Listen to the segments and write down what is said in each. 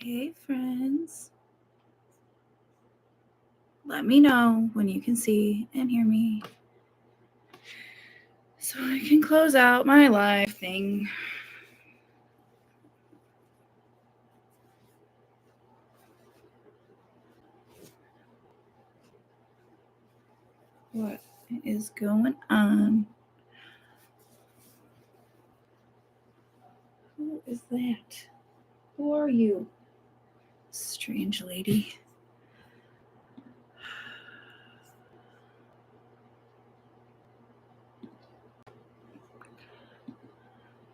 Hey, friends. Let me know when you can see and hear me so I can close out my live thing. What is going on? Who is that? Who are you? Strange lady.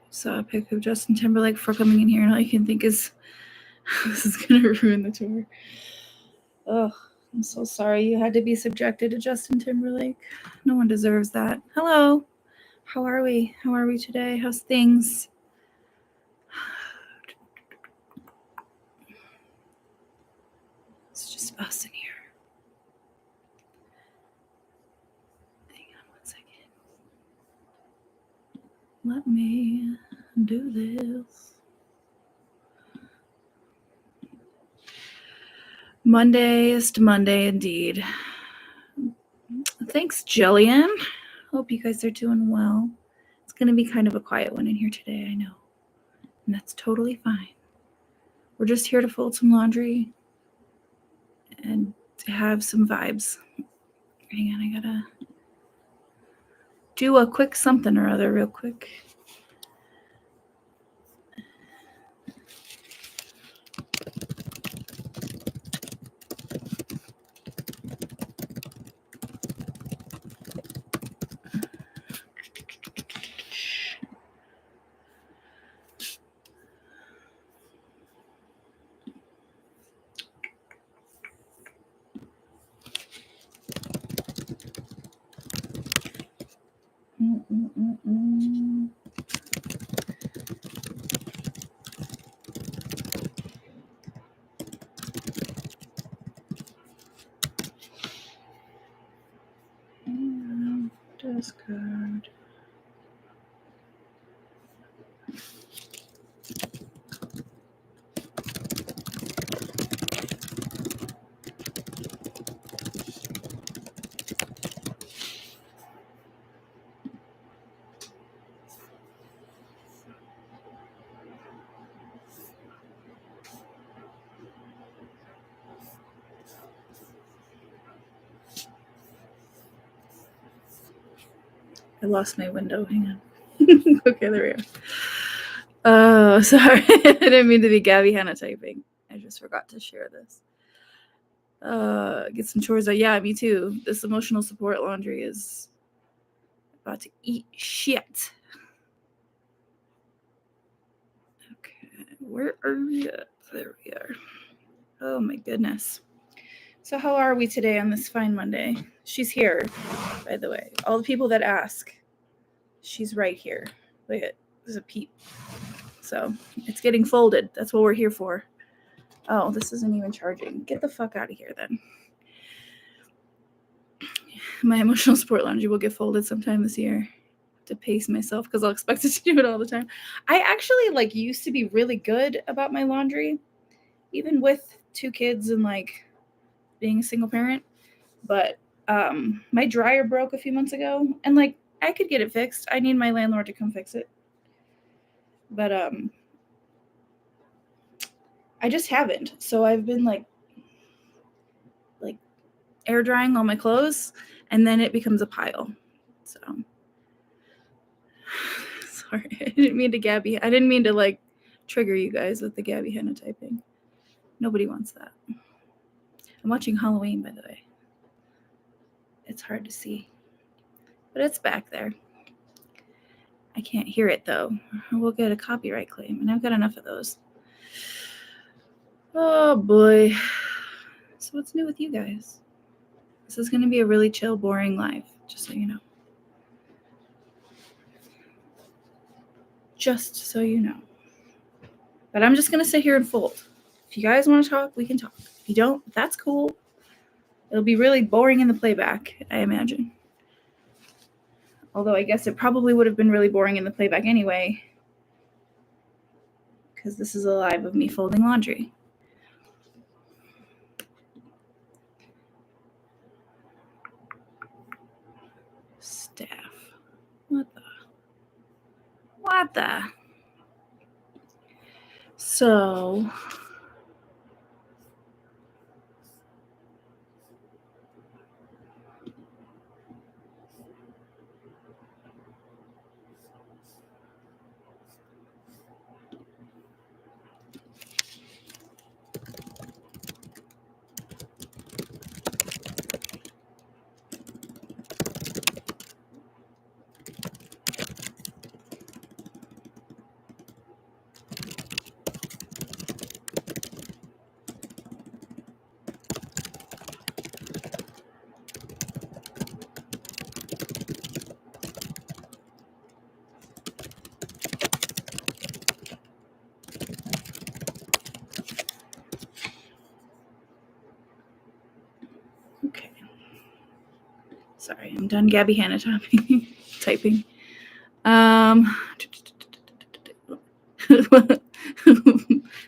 Saw a pic of Justin Timberlake before coming in here, and all you can think is, this is going to ruin the tour. Ugh, I'm so sorry you had to be subjected to Justin Timberlake. No one deserves that. Hello. How are we? How are we today? How's things? It's just us in here. Hang on 1 second. Let me do this. Mondayest Monday indeed. Thanks, Jillian. Hope you guys are doing well. It's going to be kind of a quiet one in here today, I know. And that's totally fine. We're just here to fold some laundry and to have some vibes. Hang on, I gotta do a quick something or other real quick. Discard. I lost my window. Hang on. Okay, there we go. Oh, sorry. I didn't mean to be Gabby Hannah typing. I just forgot to share this. Get some chores done. Yeah, me too. This emotional support laundry is about to eat shit. Okay, where are we at? There we are. Oh my goodness. So how are we today on this fine Monday? She's here, by the way. All the people that ask, she's right here. Look at, there's a peep. So it's getting folded. That's what we're here for. Oh, this isn't even charging. Get the fuck out of here then. My emotional support laundry will get folded sometime this year to pace myself because I'll expect it to do it all the time. I actually used to be really good about my laundry, even with 2 kids and being a single parent. But my dryer broke a few months ago, and I could get it fixed. I need my landlord to come fix it. But I just haven't. So I've been air drying all my clothes, and then it becomes a pile. So sorry, I didn't mean to trigger you guys with the Gabby Hannah typing. Nobody wants that. I'm watching Halloween, by the way. It's hard to see, but it's back there. I can't hear it though. We'll get a copyright claim, and I've got enough of those. Oh boy. So what's new with you guys? This is going to be a really chill, boring live, just so you know. Just so you know. But I'm just going to sit here and fold. If you guys want to talk, we can talk. If you don't, that's cool. It'll be really boring in the playback, I imagine. Although I guess it probably would have been really boring in the playback anyway, because this is a live of me folding laundry. What the? So okay. Sorry, I'm done Gabby Hanna typing.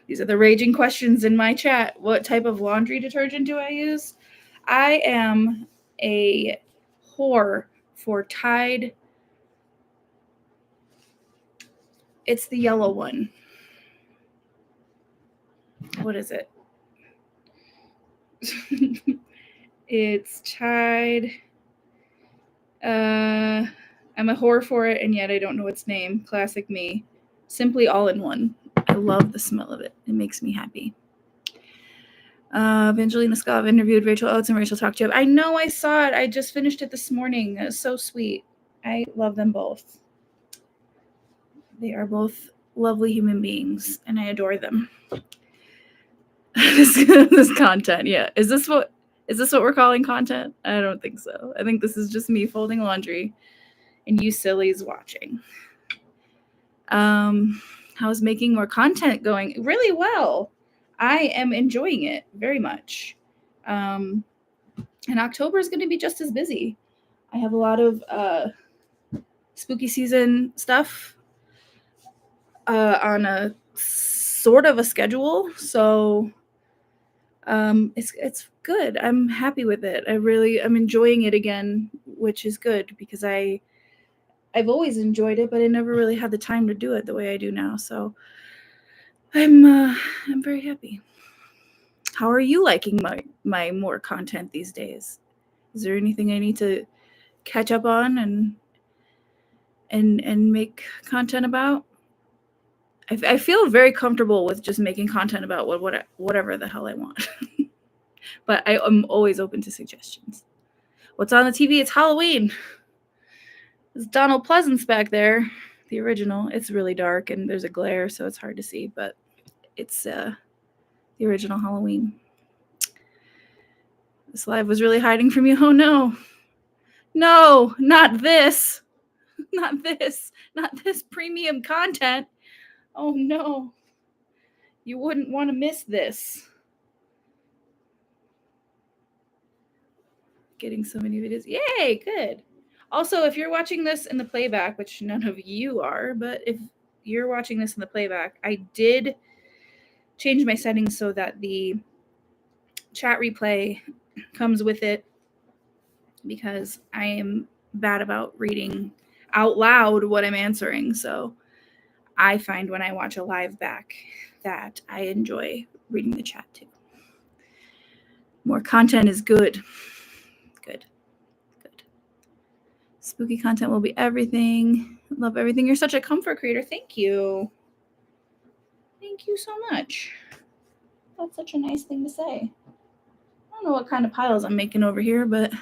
These are the raging questions in my chat. What type of laundry detergent do I use? I am a whore for Tide. It's the yellow one. What is it? It's Tide. I'm a whore for it, and yet I don't know its name. Classic me. Simply all-in-one. I love the smell of it. It makes me happy. Evangelina Scott interviewed Rachel Oates, and Rachel talked to you. I know, I saw it. I just finished it this morning. It was so sweet. I love them both. They are both lovely human beings, and I adore them. this content, yeah. Is this what we're calling content? I don't think so. I think this is just me folding laundry and you sillies watching. How's making more content going? Really well. I am enjoying it very much. And October is going to be just as busy. I have a lot of spooky season stuff on a sort of a schedule, so it's good. I'm happy with it. I'm enjoying it again, which is good because I've always enjoyed it, but I never really had the time to do it the way I do now. So I'm very happy. How are you liking my more content these days? Is there anything I need to catch up on and make content about? I feel very comfortable with just making content about whatever the hell I want. But I am always open to suggestions. What's on the TV? It's Halloween. There's Donald Pleasance back there, the original. It's really dark and there's a glare, so it's hard to see, but it's the original Halloween. This live was really hiding from you. Oh no. No, not this. Not this. Not this premium content. Oh no. You wouldn't want to miss this. Getting so many videos. Yay, good. Also, if you're watching this in the playback, which none of you are, but if you're watching this in the playback, I did change my settings so that the chat replay comes with it because I am bad about reading out loud what I'm answering. So I find when I watch a live back that I enjoy reading the chat too. More content is good. Good. Good. Spooky content will be everything. Love everything. You're such a comfort creator. Thank you. Thank you so much. That's such a nice thing to say. I don't know what kind of piles I'm making over here, but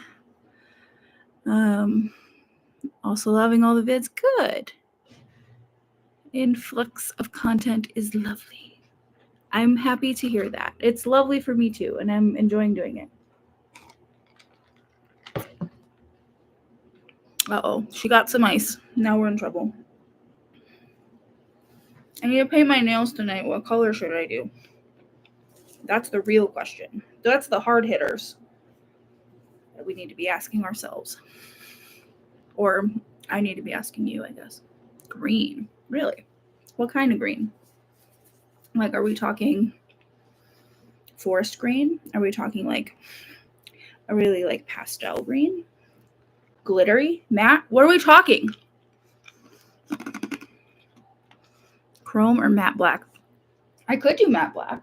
also loving all the vids. Good. Influx of content is lovely. I'm happy to hear that. It's lovely for me too, and I'm enjoying doing it. Uh-oh, she got some ice. Now we're in trouble. I need to paint my nails tonight. What color should I do? That's the real question. That's the hard hitters that we need to be asking ourselves. Or I need to be asking you, I guess. Green. Really? What kind of green? Like, are we talking forest green? Are we talking like a really like pastel green? Glittery? Matte? What are we talking? Chrome or matte black? I could do matte black.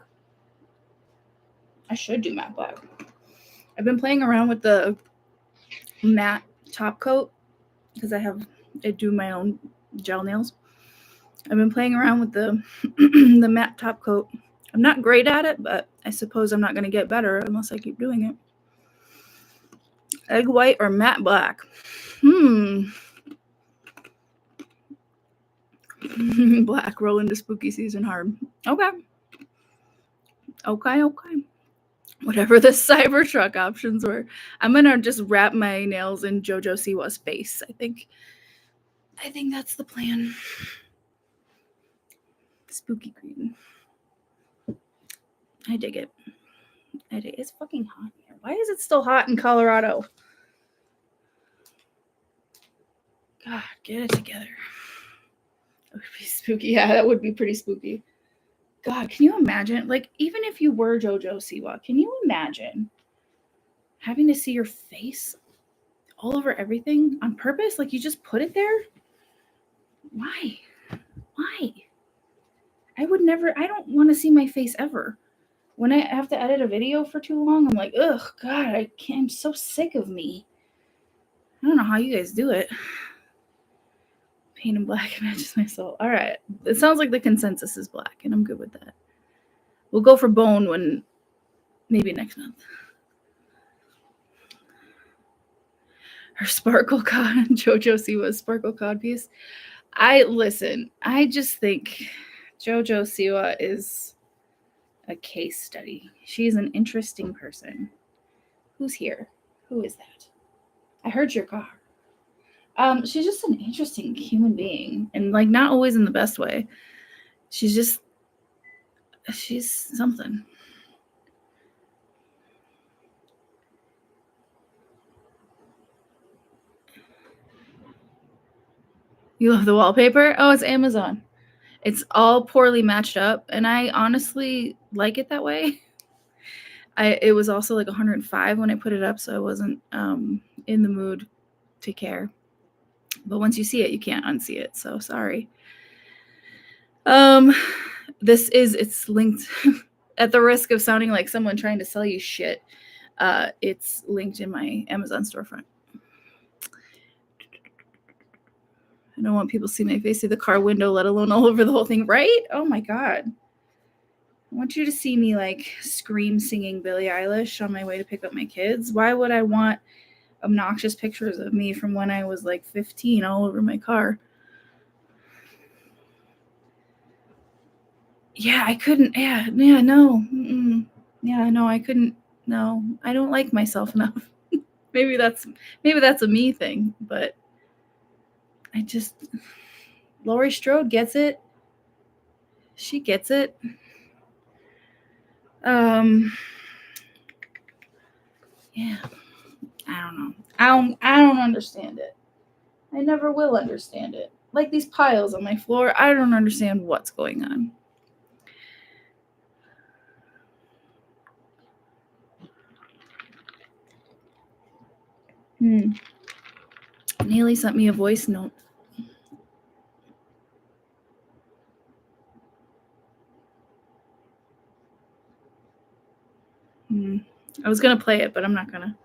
I should do matte black. I've been playing around with the matte top coat because I do my own gel nails. I've been playing around with the the matte top coat. I'm not great at it, but I suppose I'm not going to get better unless I keep doing it. Egg white or matte black? Black. Roll into spooky season hard. Okay. Whatever the Cybertruck options were. I'm going to just wrap my nails in JoJo Siwa's face. I think that's the plan. Spooky green. I dig it. It's fucking hot here. Why is it still hot in Colorado? God, get it together. That would be spooky. Yeah, that would be pretty spooky. God, can you imagine? Like, even if you were JoJo Siwa, can you imagine having to see your face all over everything on purpose? Like, you just put it there? Why? I don't want to see my face ever. When I have to edit a video for too long, I'm like, ugh, God, I'm so sick of me. I don't know how you guys do it. Paint in black matches my soul. All right. It sounds like the consensus is black, and I'm good with that. We'll go for bone maybe next month. Her sparkle cod, JoJo Siwa's sparkle cod piece. I just think JoJo Siwa is a case study. She's an interesting person. Who's here? Who is that? I heard your car. She's just an interesting human being, and like not always in the best way. She's something. You love the wallpaper? Oh, it's Amazon. It's all poorly matched up, and I honestly like it that way. It was also like 105 when I put it up, so I wasn't in the mood to care. But once you see it, you can't unsee it. So sorry. It's linked at the risk of sounding like someone trying to sell you shit. It's linked in my Amazon storefront. I don't want people to see my face through the car window, let alone all over the whole thing, right? Oh my God. I want you to see me like scream singing Billie Eilish on my way to pick up my kids. Why would I want obnoxious pictures of me from when I was like 15 all over my car? Yeah, I couldn't. Yeah, no. Yeah, no, I couldn't. No, I don't like myself enough. maybe that's a me thing, but I just, Laurie Strode gets it. She gets it. Yeah, I don't know. I don't understand it. I never will understand it. Like these piles on my floor, I don't understand what's going on. Neely sent me a voice note. I was gonna play it, but I'm not gonna.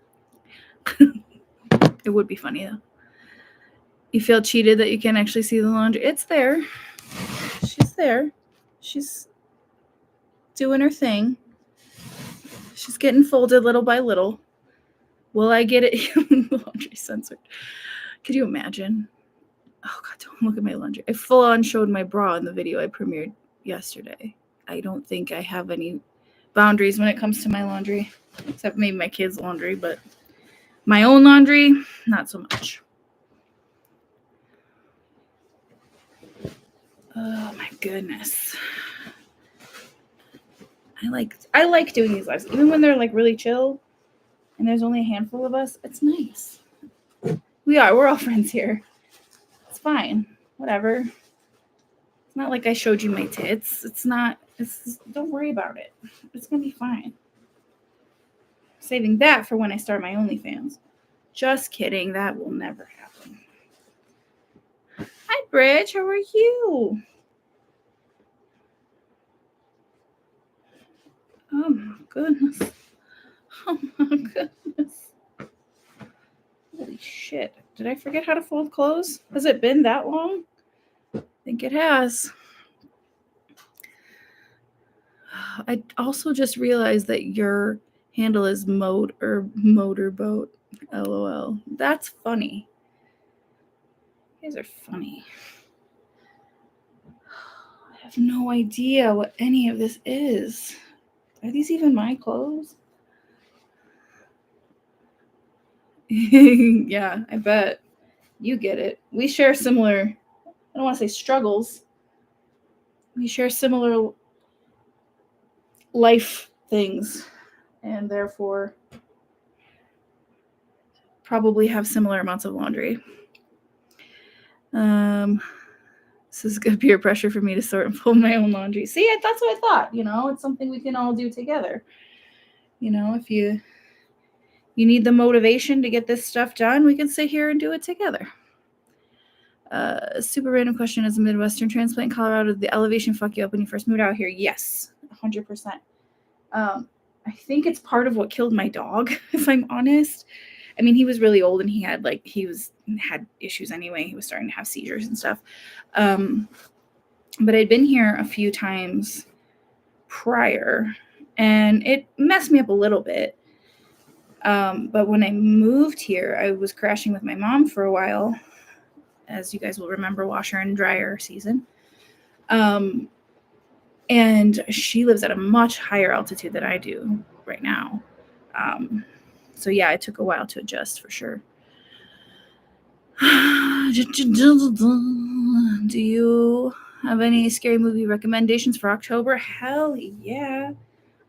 It would be funny though. You feel cheated that you can't actually see the laundry. It's there. She's there. She's doing her thing. She's getting folded little by little. Will I get it? The laundry censored. Could you imagine? Oh God, don't look at my laundry. I full on showed my bra in the video I premiered yesterday. I don't think I have any boundaries when it comes to my laundry, except maybe my kids' laundry, but my own laundry, not so much. Oh my goodness. I like doing these lives, even when they're like really chill and there's only a handful of us. It's nice. We're all friends here. It's fine. Whatever. It's not like I showed you my tits. Don't worry about it. It's gonna be fine. Saving that for when I start my OnlyFans. Just kidding. That will never happen. Hi, Bridge. How are you? Oh my goodness. Oh my goodness. Holy shit. Did I forget how to fold clothes? Has it been that long? I think it has. I also just realized that your handle is motorboat. LOL. That's funny. You guys are funny. I have no idea what any of this is. Are these even my clothes? Yeah, I bet. You get it. We share similar, I don't want to say struggles. We share similar life things and therefore probably have similar amounts of laundry. This is good peer pressure for me to sort and fold my own laundry. See, that's what I thought. It's something we can all do together. If you need the motivation to get this stuff done, we can sit here and do it together. Super random question: as a Midwestern transplant in Colorado, did the elevation fuck you up when you first moved out here? Yes, 100%. I think it's part of what killed my dog, if I'm honest. I mean, he was really old and he had issues anyway. He was starting to have seizures and stuff. But I'd been here a few times prior and it messed me up a little bit. But when I moved here, I was crashing with my mom for a while, as you guys will remember, washer and dryer season. And she lives at a much higher altitude than I do right now. So yeah, it took a while to adjust for sure. Do you have any scary movie recommendations for October? Hell yeah.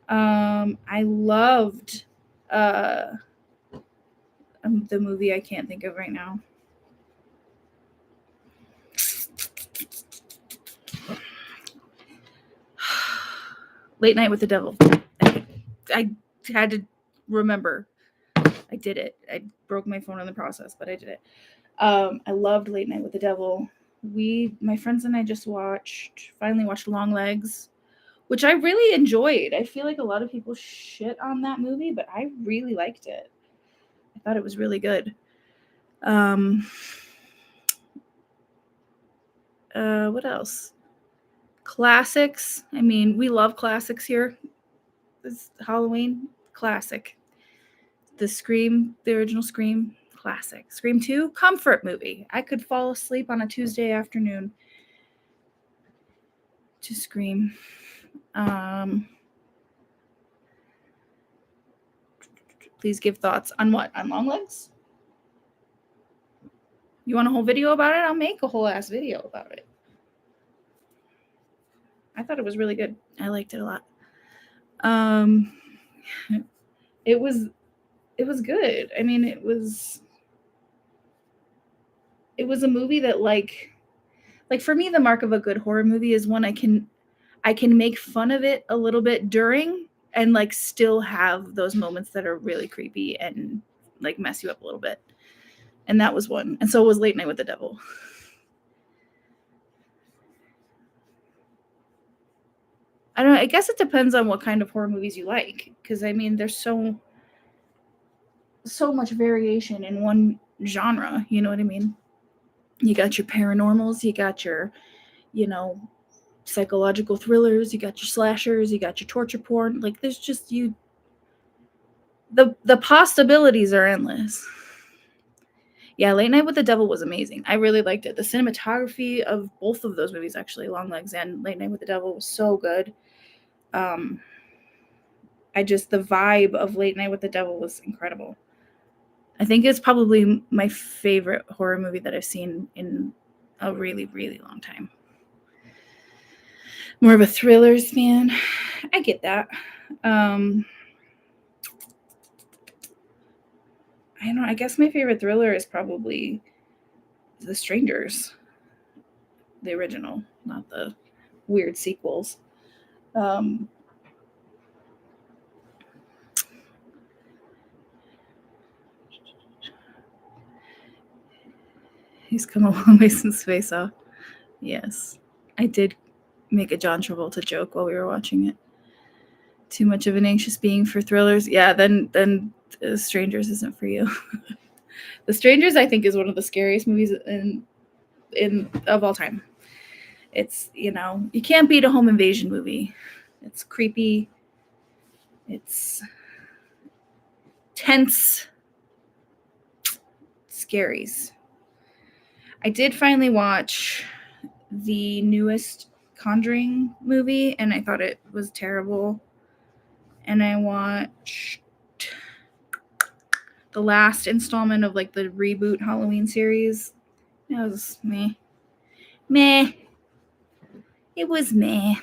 I loved the movie I can't think of right now. Late Night with the Devil. I had to remember. I did it. I broke my phone in the process, but I did it. I loved Late Night with the Devil. My friends and I just finally watched Long Legs, which I really enjoyed. I feel like a lot of people shit on that movie, but I really liked it. I thought it was really good. What else? Classics. I mean, we love classics here. This Halloween, classic. The original Scream, classic. Scream 2, comfort movie. I could fall asleep on a Tuesday afternoon to Scream. Please give thoughts on what? On Long Legs? You want a whole video about it? I'll make a whole ass video about it. I thought it was really good. I liked it a lot. It was good. I mean, it was a movie that like for me, the mark of a good horror movie is when I can make fun of it a little bit during and like still have those moments that are really creepy and like mess you up a little bit. And that was one. And so was Late Night with the Devil. I don't know. I guess it depends on what kind of horror movies you like. Because I mean, there's so much variation in one genre. You know what I mean? You got your paranormals, you got your, psychological thrillers, you got your slashers, you got your torture porn. Like there's just the possibilities are endless. Yeah, Late Night with the Devil was amazing. I really liked it. The cinematography of both of those movies, actually, Long Legs and Late Night with the Devil, was so good. The vibe of Late Night with the Devil was incredible. I think it's probably my favorite horror movie that I've seen in a really, really long time. More of a thrillers fan. I get that. I don't know. I guess my favorite thriller is probably The Strangers, the original, not the weird sequels. He's come a long way since Face Off. Yes, I did make a John Travolta joke while we were watching it. Too much of an anxious being for thrillers. Yeah, then Strangers isn't for you. The Strangers, I think, is one of the scariest movies in of all time. It's, you can't beat a home invasion movie. It's creepy. It's tense. Scaries. I did finally watch the newest Conjuring movie, and I thought it was terrible. And I watched the last installment of like the reboot Halloween series. It was meh. Meh. It was meh.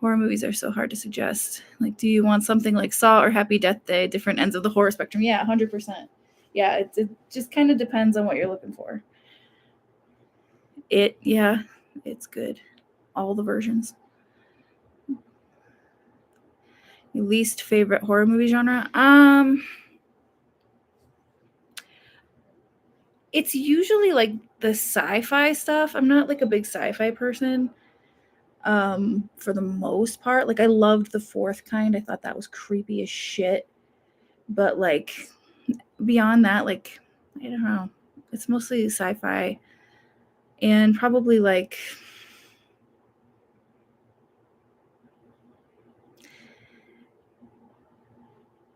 Horror movies are so hard to suggest. Like, do you want something like Saw or Happy Death Day? Different ends of the horror spectrum. Yeah, 100%. Yeah, it just kind of depends on what you're looking for. It's good. All the versions. Your least favorite horror movie genre? It's usually like the sci-fi stuff. I'm not like a big sci-fi person. For the most part, like I loved The Fourth Kind. I thought that was creepy as shit. But like beyond that, like I don't know. It's mostly sci-fi and probably like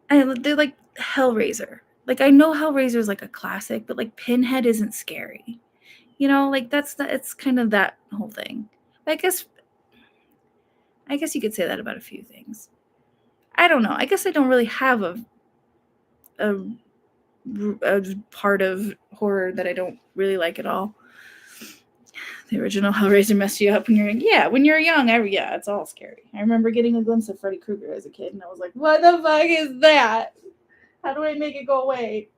they're like Hellraiser. Like I know Hellraiser is like a classic, but like Pinhead isn't scary. Like it's kind of that whole thing. I guess you could say that about a few things. I don't know. I guess I don't really have a part of horror that I don't really like at all. The original Hellraiser messed you up when you're young. Yeah, it's all scary. I remember getting a glimpse of Freddy Krueger as a kid, and I was like, "What the fuck is that? How do I make it go away?"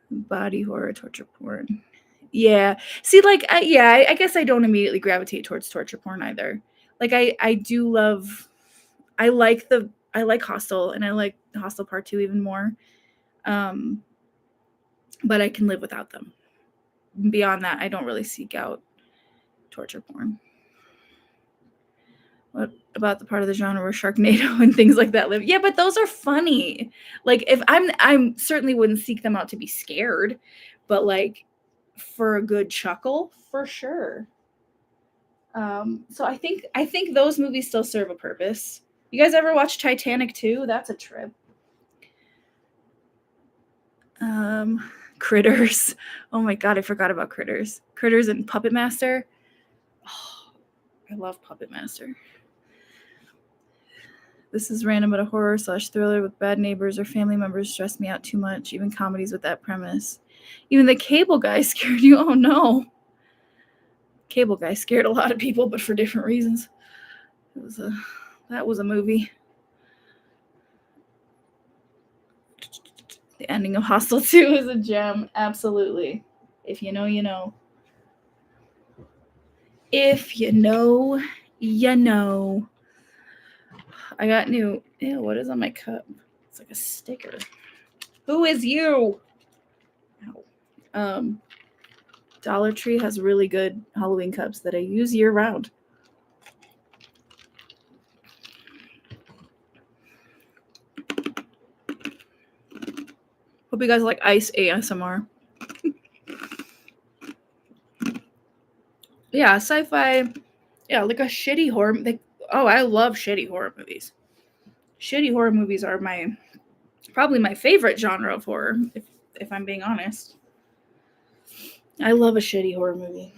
Body horror, torture porn. Yeah. See, like, I guess I don't immediately gravitate towards torture porn either. Like, I do love. I like Hostel, and I like Hostel Part 2 even more. But I can live without them. Beyond that, I don't really seek out torture porn. What about the part of the genre where Sharknado and things like that live? Yeah, but those are funny. Like if I'm certainly wouldn't seek them out to be scared, but like for a good chuckle, for sure. So I think those movies still serve a purpose. You guys ever watch Titanic 2? That's a trip. Critters. Oh my god, I forgot about Critters. Critters and Puppet Master. Oh, I love Puppet Master. This is random, but a horror/thriller with bad neighbors or family members stress me out too much. Even comedies with that premise. Even The Cable Guy scared you. Oh no. Cable Guy scared a lot of people, but for different reasons. That was a movie. The ending of Hostel 2 is a gem. Absolutely. If you know, you know. If you know, you know. I got new. Ew, what is on my cup? It's like a sticker. Who is you? Ow. Dollar Tree has really good Halloween cups that I use year round. Hope you guys like ice ASMR. Yeah, sci-fi. Yeah, like a shitty horror. I love shitty horror movies. Shitty horror movies are probably my favorite genre of horror, if I'm being honest. I love a shitty horror movie.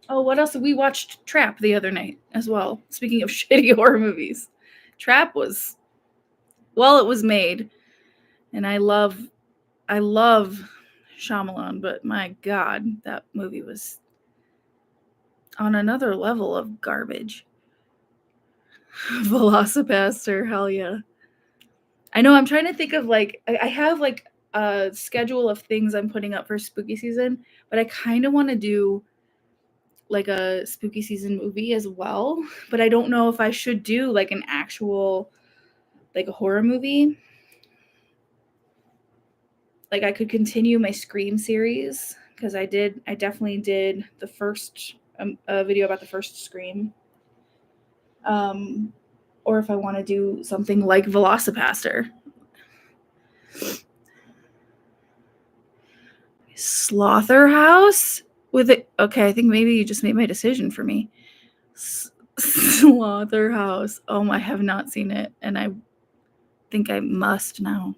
Oh, what else? We watched Trap the other night as well. Speaking of shitty horror movies, Trap was, well, it was made, and I love Shyamalan, but my God, that movie was on another level of garbage. Velocipaster, hell yeah. I know, I'm trying to think of like, I have like a schedule of things I'm putting up for spooky season, but I kind of want to do like a spooky season movie as well, but I don't know if I should do like an actual, like a horror movie. Like I could continue my Scream series because I definitely did the first video about the first Scream. Or if I want to do something like Velocipaster. Slaughterhouse with it. Okay, I think maybe you just made my decision for me. Slaughterhouse. Oh, I have not seen it, and I think I must now.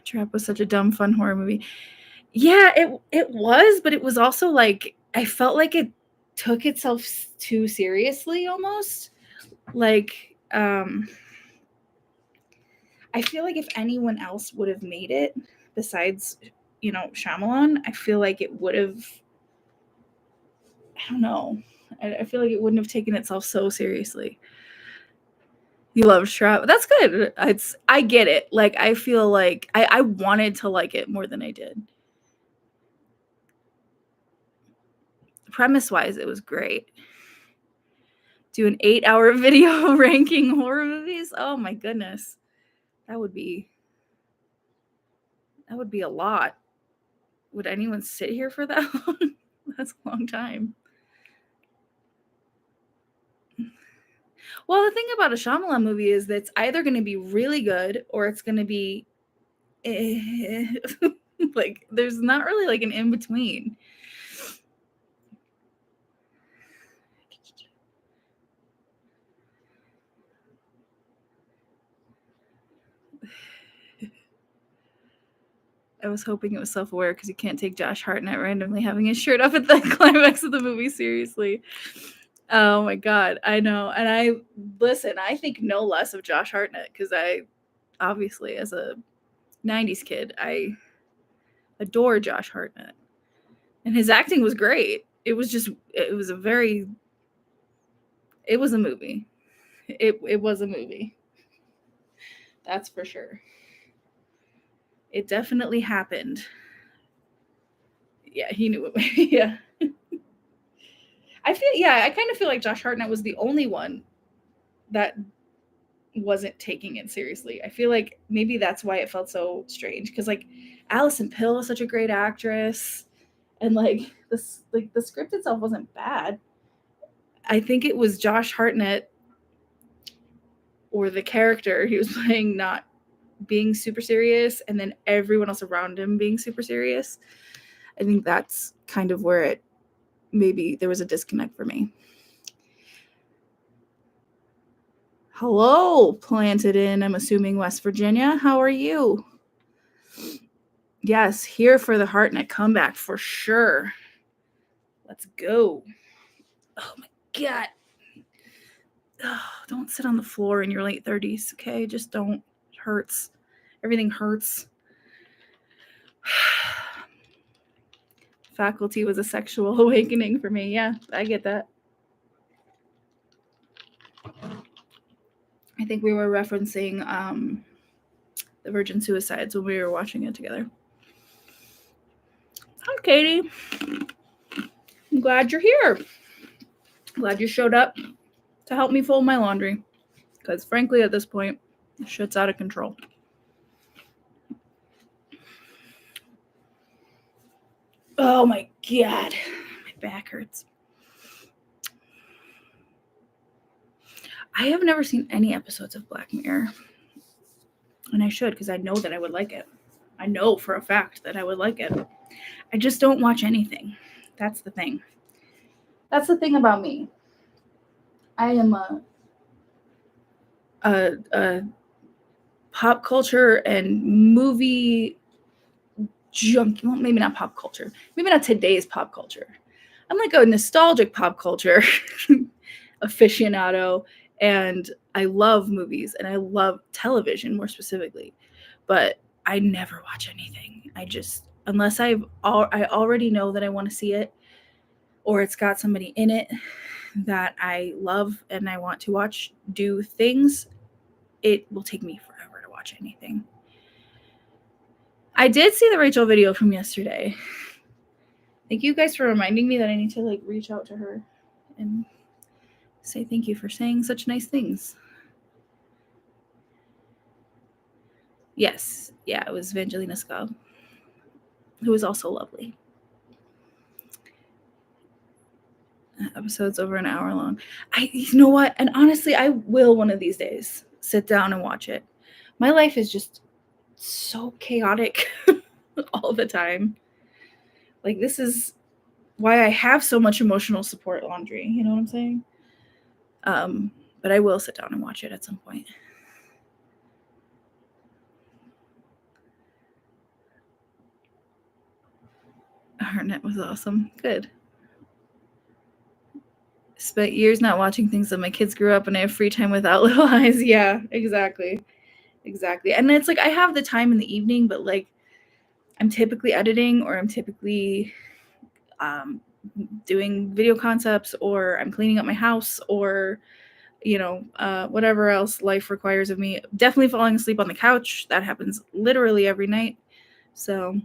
Trap was such a dumb, fun horror movie. Yeah, it was, but it was also like I felt like it took itself too seriously almost. Like, I feel like if anyone else would have made it besides, Shyamalan, I feel like it would have, I don't know. I feel like it wouldn't have taken itself so seriously. You love Trap. That's good. I get it. Like, I feel like I wanted to like it more than I did. Premise-wise, it was great. Do an 8-hour video ranking horror movies? Oh my goodness. That would be a lot. Would anyone sit here for that long? That's a long time. Well, the thing about a Shyamalan movie is that it's either going to be really good or it's going to be like there's not really like an in between. I was hoping it was self-aware because you can't take Josh Hartnett randomly having his shirt off at the climax of the movie seriously. Oh my God, I know. And I think no less of Josh Hartnett because I obviously, as a 90s kid, I adore Josh Hartnett. And his acting was great. It was a movie. It was a movie. That's for sure. It definitely happened. Yeah, he knew it. Yeah. I kind of feel like Josh Hartnett was the only one that wasn't taking it seriously. I feel like maybe that's why it felt so strange because like Alison Pill is such a great actress, and like the script itself wasn't bad. I think it was Josh Hartnett or the character he was playing not being super serious, and then everyone else around him being super serious. I think that's kind of where maybe there was a disconnect for me. Hello, planted in, I'm assuming, West Virginia. How are you? Yes, here for the Hartnett comeback for sure. Let's go. Oh my God. Oh, don't sit on the floor in your late 30s, okay? Just don't. It hurts. Everything hurts. Faculty was a sexual awakening for me. Yeah, I get that. I think we were referencing the Virgin Suicides when we were watching it together. Hi, Katie. I'm glad you're here. Glad you showed up to help me fold my laundry. Because frankly, at this point, shit's out of control. Oh my God. My back hurts. I have never seen any episodes of Black Mirror. And I should, because I know that I would like it. I know for a fact that I would like it. I just don't watch anything. That's the thing. That's the thing about me. I am a pop culture and movie junkie. Well, maybe not pop culture. Maybe not today's pop culture. I'm like a nostalgic pop culture aficionado, and I love movies and I love television more specifically. But I never watch anything. I just, unless I already know that I want to see it, or it's got somebody in it that I love and I want to watch do things, it will take me forever to watch anything. I did see the Rachel video from yesterday. Thank you guys for reminding me that I need to like reach out to her and say thank you for saying such nice things. Yes. Yeah, it was Evangelina Scott. who is also lovely. That episode's over an hour long. You know what? And honestly, I will one of these days sit down and watch it. My life is just so chaotic all the time. Like, this is why I have so much emotional support laundry. You know what I'm saying? But I will sit down and watch it at some point. Harnett was awesome. Good. Spent years not watching things that my kids grew up and I have free time without little eyes. Yeah, exactly. And it's like I have the time in the evening, but like I'm typically editing, or I'm typically doing video concepts, or I'm cleaning up my house, or whatever else life requires of me. Definitely falling asleep on the couch. That happens literally every night. So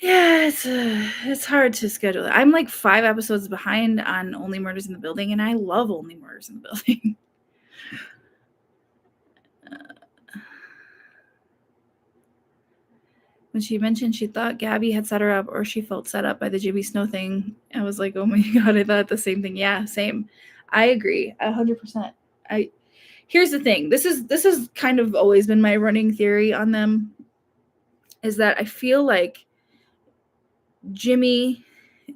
yeah, it's hard to schedule it. I'm like 5 episodes behind on Only Murders in the Building, and I love Only Murders in the Building. When she mentioned she thought Gabby had set her up, or she felt set up by the Jimmy Snow thing, I was like, oh my god, I thought the same thing. Yeah, same. I agree 100%. Here's the thing. This is kind of always been my running theory on them, is that I feel like Jimmy,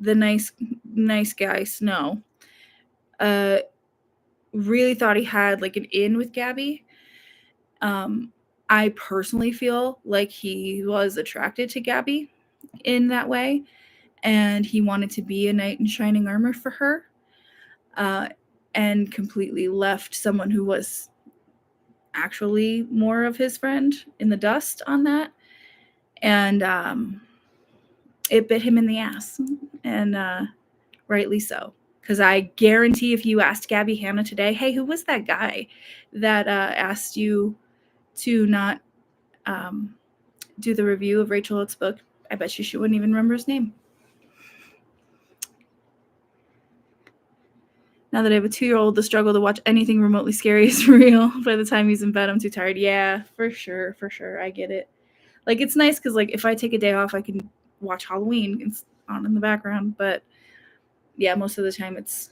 the nice guy Snow, really thought he had like an in with Gabby. I personally feel like he was attracted to Gabby in that way, and he wanted to be a knight in shining armor for her, and completely left someone who was actually more of his friend in the dust on that. And it bit him in the ass, and rightly so. Because I guarantee if you asked Gabby Hanna today, hey, who was that guy that asked you to not do the review of Rachel Oates' book, I bet you she wouldn't even remember his name. Now that I have a 2-year-old, the struggle to watch anything remotely scary is real. By the time he's in bed, I'm too tired. Yeah, for sure. I get it. Like, it's nice because, like, if I take a day off, I can watch Halloween. It's on in the background. But, yeah, most of the time it's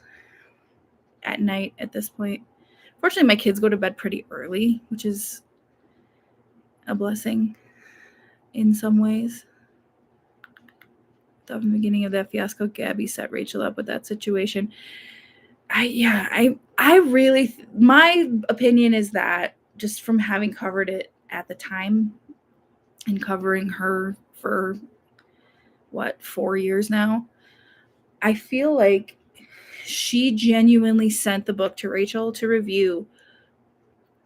at night at this point. Fortunately, my kids go to bed pretty early, which is a blessing in some ways. At the beginning of that fiasco, Gabby set Rachel up with that situation. I really, my opinion is that, just from having covered it at the time and covering her for 4 years now, I feel like she genuinely sent the book to Rachel to review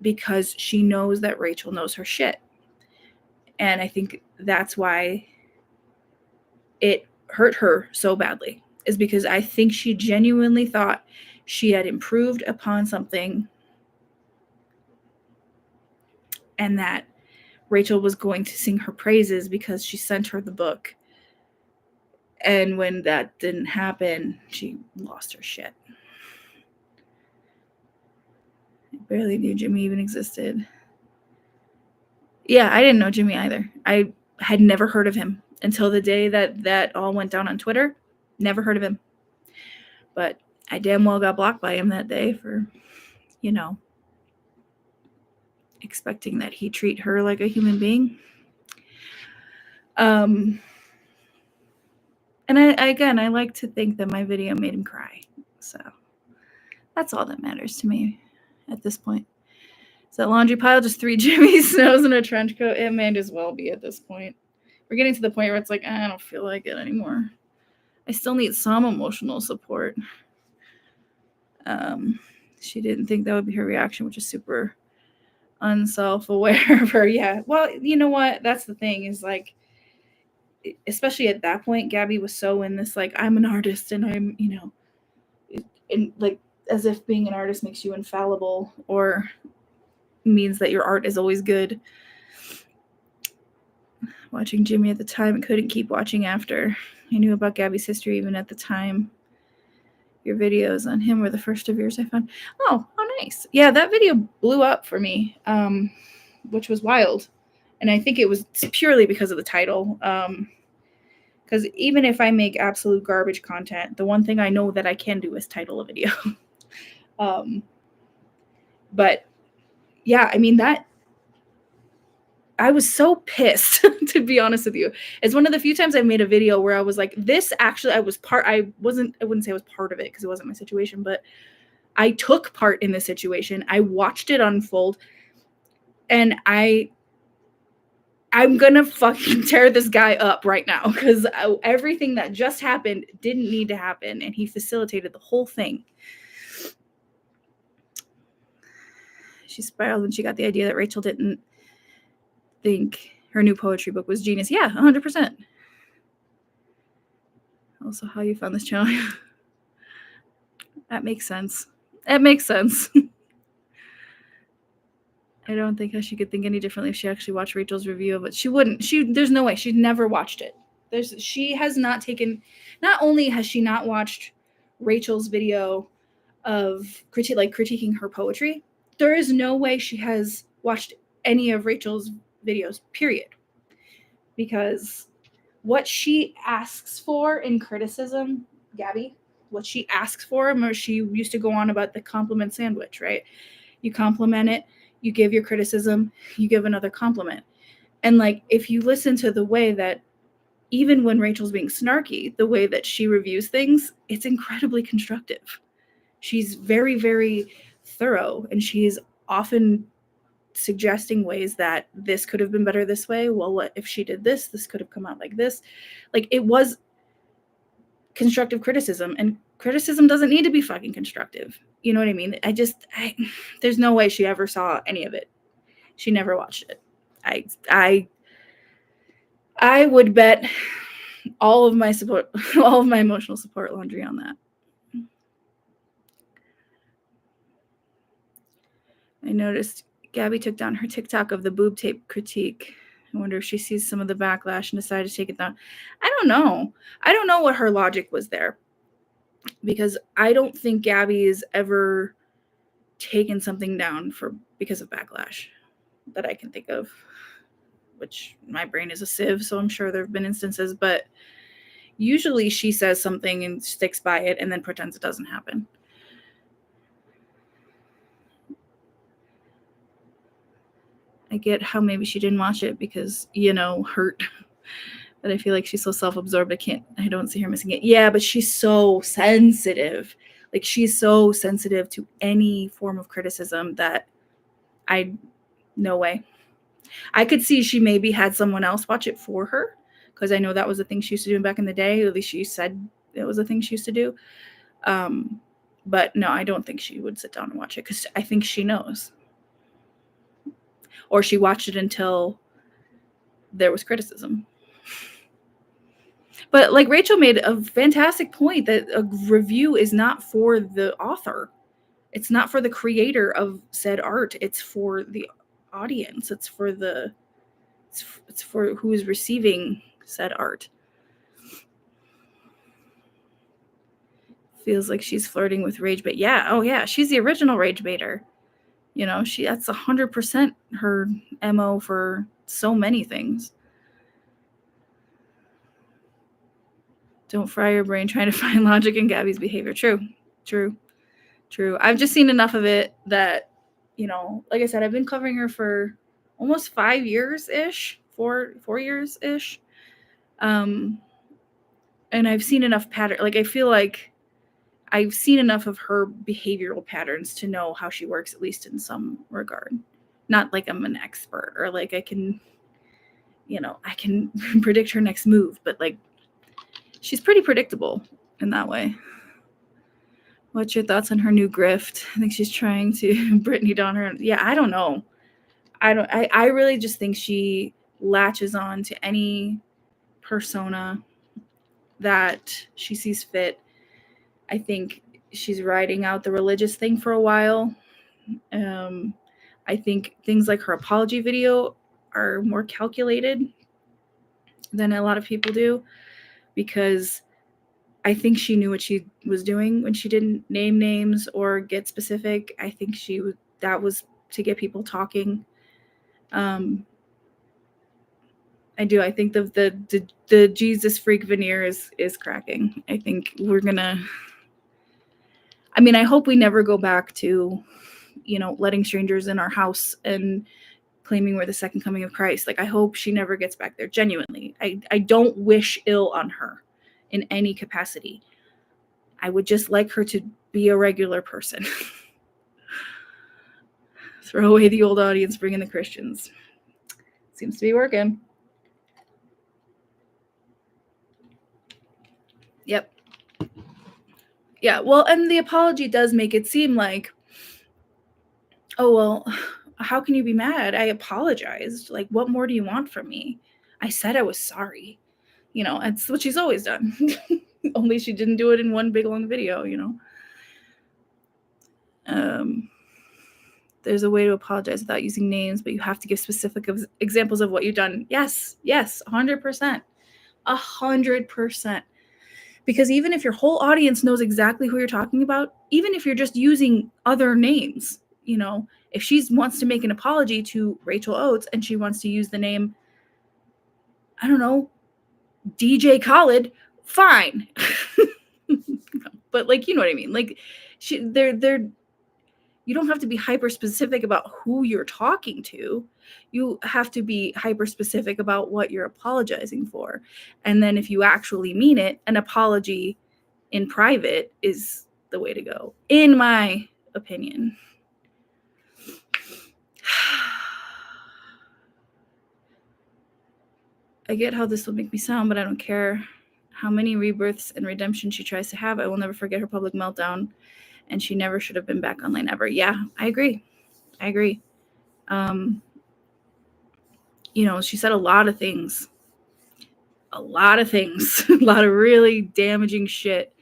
because she knows that Rachel knows her shit. And I think that's why it hurt her so badly, is because I think she genuinely thought she had improved upon something, and that Rachel was going to sing her praises because she sent her the book. And when that didn't happen, she lost her shit. I barely knew Jimmy even existed. Yeah, I didn't know Jimmy either. I had never heard of him until the day that all went down on Twitter. Never heard of him. But I damn well got blocked by him that day for, expecting that he treat her like a human being. And I like to think that my video made him cry. So that's all that matters to me at this point. Is that laundry pile just 3 Jimmy Snows in a trench coat? It may as well be at this point. We're getting to the point where it's like, I don't feel like it anymore. I still need some emotional support. She didn't think that would be her reaction, which is super unself-aware of her. Yeah. Well, you know what? That's the thing, is like, especially at that point, Gabby was so in this, like, I'm an artist and I'm, and like, as if being an artist makes you infallible or means that your art is always good. Watching Jimmy at the time, I couldn't keep watching after. I knew about Gabby's history even at the time. Your videos on him were the first of yours I found. Oh, how nice. Yeah, that video blew up for me, which was wild. And I think it was purely because of the title. Because even if I make absolute garbage content, the one thing I know that I can do is title a video. But yeah, I mean, that I was so pissed, to be honest with you. It's one of the few times I've made a video where I was like, this actually, I wouldn't say I was part of it because it wasn't my situation, but I took part in the situation. I watched it unfold, and I'm gonna fucking tear this guy up right now because everything that just happened didn't need to happen, and he facilitated the whole thing. She spiraled when she got the idea that Rachel didn't think her new poetry book was genius. Yeah, 100%. Also, how you found this channel. That makes sense. It makes sense. I don't think she could think any differently if she actually watched Rachel's review of it. She wouldn't. There's no way. She'd never watched it. She has not taken. Not only has she not watched Rachel's video of critiquing her poetry, there is no way she has watched any of Rachel's videos. Period. Because what she asks for in criticism, Gabby, what she asks for, she used to go on about the compliment sandwich, right? You compliment it, you give your criticism, you give another compliment. And like, if you listen to the way that, even when Rachel's being snarky, the way that she reviews things, it's incredibly constructive. She's very, very thorough, and she's often suggesting ways that this could have been better this way. Well, what if she did this? This could have come out like this. Like, it was constructive criticism, and criticism doesn't need to be fucking constructive. You know what I mean? There's no way she ever saw any of it. She never watched it. I would bet all of my emotional support laundry on that. I noticed Gabby took down her TikTok of the boob tape critique. I wonder if she sees some of the backlash and decided to take it down. I don't know. I don't know what her logic was there, because I don't think Gabby has ever taken something down because of backlash that I can think of, which my brain is a sieve, so I'm sure there have been instances, but usually she says something and sticks by it and then pretends it doesn't happen. I get how maybe she didn't watch it because, hurt. But I feel like she's so self-absorbed, I don't see her missing it. Yeah, but she's so sensitive. Like, she's so sensitive to any form of criticism that no way. I could see she maybe had someone else watch it for her, because I know that was a thing she used to do back in the day. At least she said it was a thing she used to do. But no, I don't think she would sit down and watch it, because I think she knows. Or she watched it until there was criticism. But like, Rachel made a fantastic point that a review is not for the author. It's not for the creator of said art. It's for the audience. It's for who is receiving said art. Feels like she's flirting with rage bait. Yeah. Oh yeah. She's the original rage baiter. That's 100% her MO for so many things. Don't fry your brain trying to find logic in Gabby's behavior. True. I've just seen enough of it that, like I said, I've been covering her for almost 5 years-ish, 4 years-ish. And I've seen enough pattern. Like, I feel like I've seen enough of her behavioral patterns to know how she works, at least in some regard. Not like I'm an expert or like I can predict her next move, but like, she's pretty predictable in that way. What's your thoughts on her new grift? I think she's trying to Brittany down her. Yeah, I don't know. I really just think she latches on to any persona that she sees fit. I think she's riding out the religious thing for a while. I think things like her apology video are more calculated than a lot of people do, because I think she knew what she was doing when she didn't name names or get specific. I think that was to get people talking. I do. I think the Jesus freak veneer is cracking. I think we're gonna. I mean, I hope we never go back to, letting strangers in our house and claiming we're the second coming of Christ. Like, I hope she never gets back there. Genuinely, I don't wish ill on her in any capacity. I would just like her to be a regular person. Throw away the old audience, bring in the Christians. Seems to be working. Yep. Yeah, well, and the apology does make it seem like, oh, well, how can you be mad? I apologized. Like, what more do you want from me? I said I was sorry. That's what she's always done. Only she didn't do it in one big long video, There's a way to apologize without using names, but you have to give specific examples of what you've done. Yes, 100%. 100%. Because even if your whole audience knows exactly who you're talking about, even if you're just using other names, if she wants to make an apology to Rachel Oates and she wants to use the name, I don't know, DJ Khaled, fine. But you know what I mean? They're you don't have to be hyper specific about who you're talking to. You have to be hyper specific about what you're apologizing for. And then if you actually mean it, an apology in private is the way to go, in my opinion. I get how this will make me sound, but I don't care how many rebirths and redemption she tries to have. I will never forget her public meltdown, and she never should have been back online ever. Yeah, I agree. She said a lot of things, a lot of really damaging shit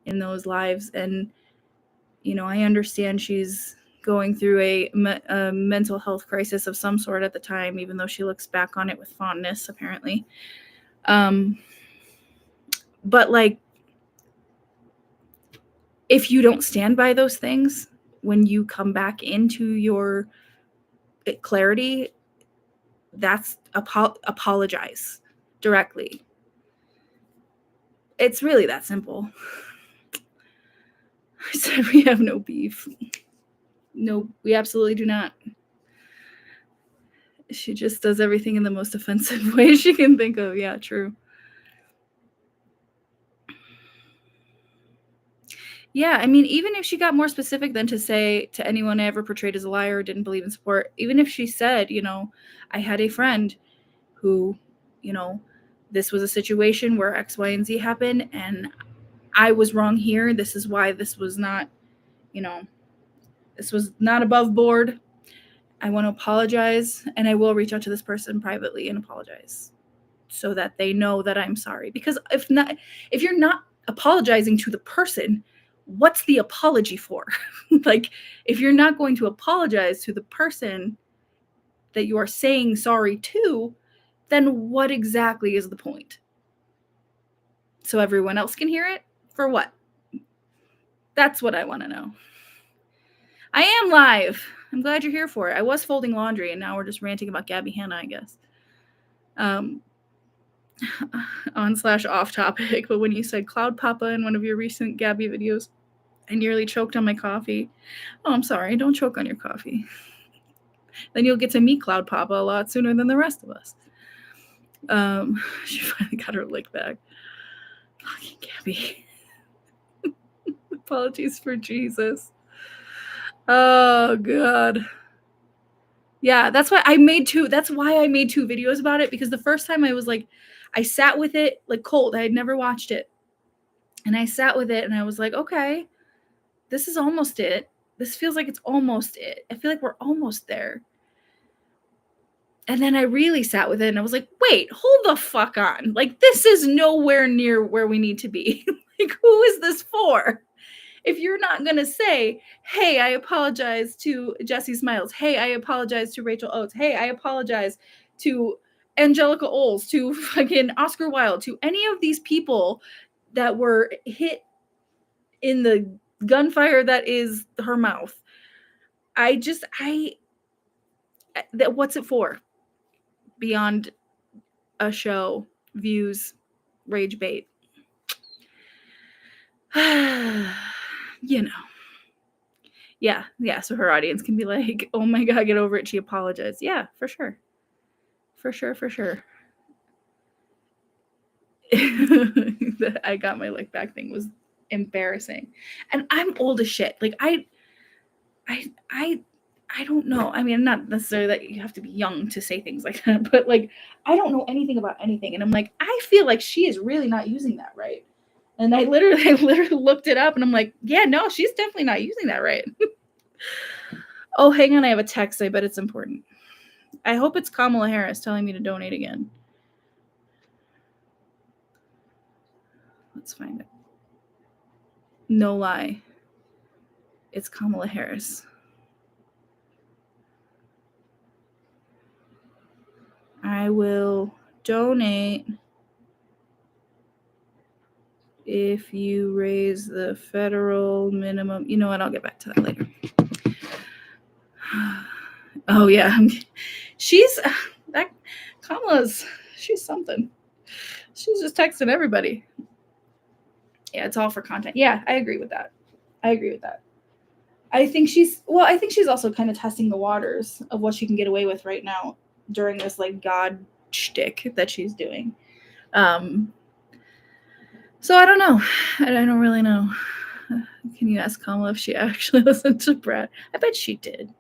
in those lives. And, I understand she's going through a mental health crisis of some sort at the time, even though she looks back on it with fondness, apparently. But if you don't stand by those things, when you come back into your clarity, that's apologize directly. It's really that simple. I said we have no beef. No, we absolutely do not. She just does everything in the most offensive way she can think of. Yeah, true. Yeah, I mean, even if she got more specific than to say to anyone I ever portrayed as a liar or didn't believe in support, even if she said, I had a friend who, this was a situation where X, Y, and Z happened, and I was wrong here. This is why this was not, this was not above board. I want to apologize, and I will reach out to this person privately and apologize so that they know that I'm sorry. Because if you're not apologizing to the person, what's the apology for? If you're not going to apologize to the person that you are saying sorry to, then what exactly is the point? So everyone else can hear it? For what? That's what I want to know. I am live. I'm glad you're here for it. I was folding laundry, and now we're just ranting about Gabby Hanna, I guess. On/off topic, but when you said Cloud Papa in one of your recent Gabby videos, I nearly choked on my coffee. Oh, I'm sorry. Don't choke on your coffee. Then you'll get to meet Cloud Papa a lot sooner than the rest of us. She finally got her lick back. Fucking Gabby. Apologies for Jesus. Oh, God. Yeah, that's why I made two videos about it, because the first time I was I sat with it cold. I had never watched it. And I sat with it and I was like, okay, this is almost it. This feels like it's almost it. I feel like we're almost there. And then I really sat with it and I was like, wait, hold the fuck on. This is nowhere near where we need to be. Who is this for? If you're not going to say, hey, I apologize to Jessie Smiles. Hey, I apologize to Rachel Oates. Hey, I apologize to Angelica Oles, to fucking Oscar Wilde, to any of these people that were hit in the gunfire that is her mouth. What's it for? Beyond a show, views, rage bait. You know. Yeah. So her audience can be like, oh my God, get over it. She apologized. Yeah, for sure. I got my lick back thing was embarrassing. And I'm old as shit. Like I don't know. I mean, not necessarily that you have to be young to say things like that, but like I don't know anything about anything. And I'm like, I feel like she is really not using that right. And I literally looked it up and I'm like, yeah, no, she's definitely not using that right. Oh, hang on, I have a text. I bet it's important. I hope it's Kamala Harris telling me to donate again. Let's find it. No lie. It's Kamala Harris. I will donate if you raise the federal minimum. You know what? I'll get back to that later. Oh, yeah. She's that Kamala's, she's something. She's just texting everybody. Yeah, it's all for content. Yeah, I agree with that. I think she's also kind of testing the waters of what she can get away with right now during this like God shtick that she's doing. So I don't know. I don't really know. Can you ask Kamala if she actually listened to Brad? I bet she did.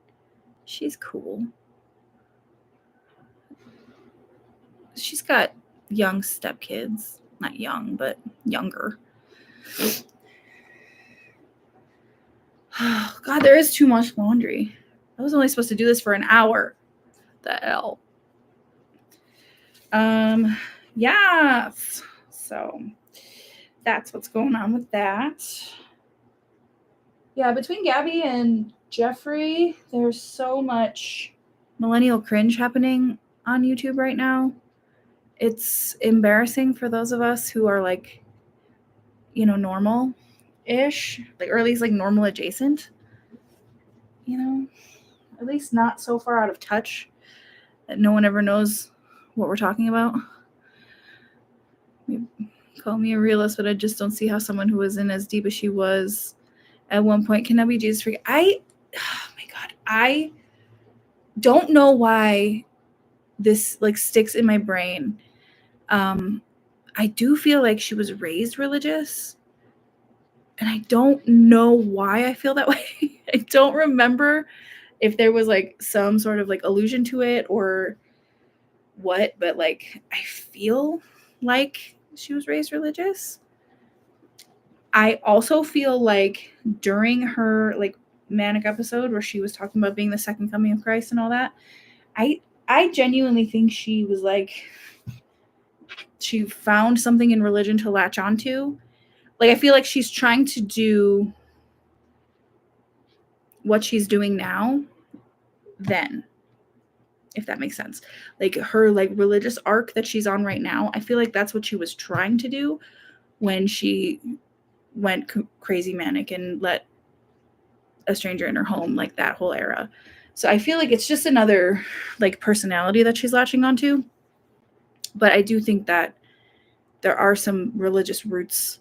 She's cool. She's got young stepkids. Not young, but younger. Oh, God, there is too much laundry. I was only supposed to do this for an hour. The hell. Yeah. So that's what's going on with that. Yeah, between Gabby and Jeffrey, there's so much millennial cringe happening on YouTube right now. It's embarrassing for those of us who are like, you know, normal-ish, like, or at least like normal adjacent, you know, at least not so far out of touch that no one ever knows what we're talking about. You call me a realist, but I just don't see how someone who was in as deep as she was at one point cannot be Jesus freak. Oh my God, I don't know why this like sticks in my brain. I do feel like she was raised religious, and I don't know why I feel that way. I don't remember if there was like some sort of like allusion to it or what, but like I feel like she was raised religious. I also feel like during her like manic episode where she was talking about being the second coming of Christ and all that, I genuinely think she was like, she found something in religion to latch onto. Like, I feel like she's trying to do what she's doing now then, if that makes sense. Like her like religious arc that she's on right now, I feel like that's what she was trying to do when she went crazy manic and let a stranger in her home, like that whole era. So I feel like it's just another like personality that she's latching onto. But I do think that there are some religious roots,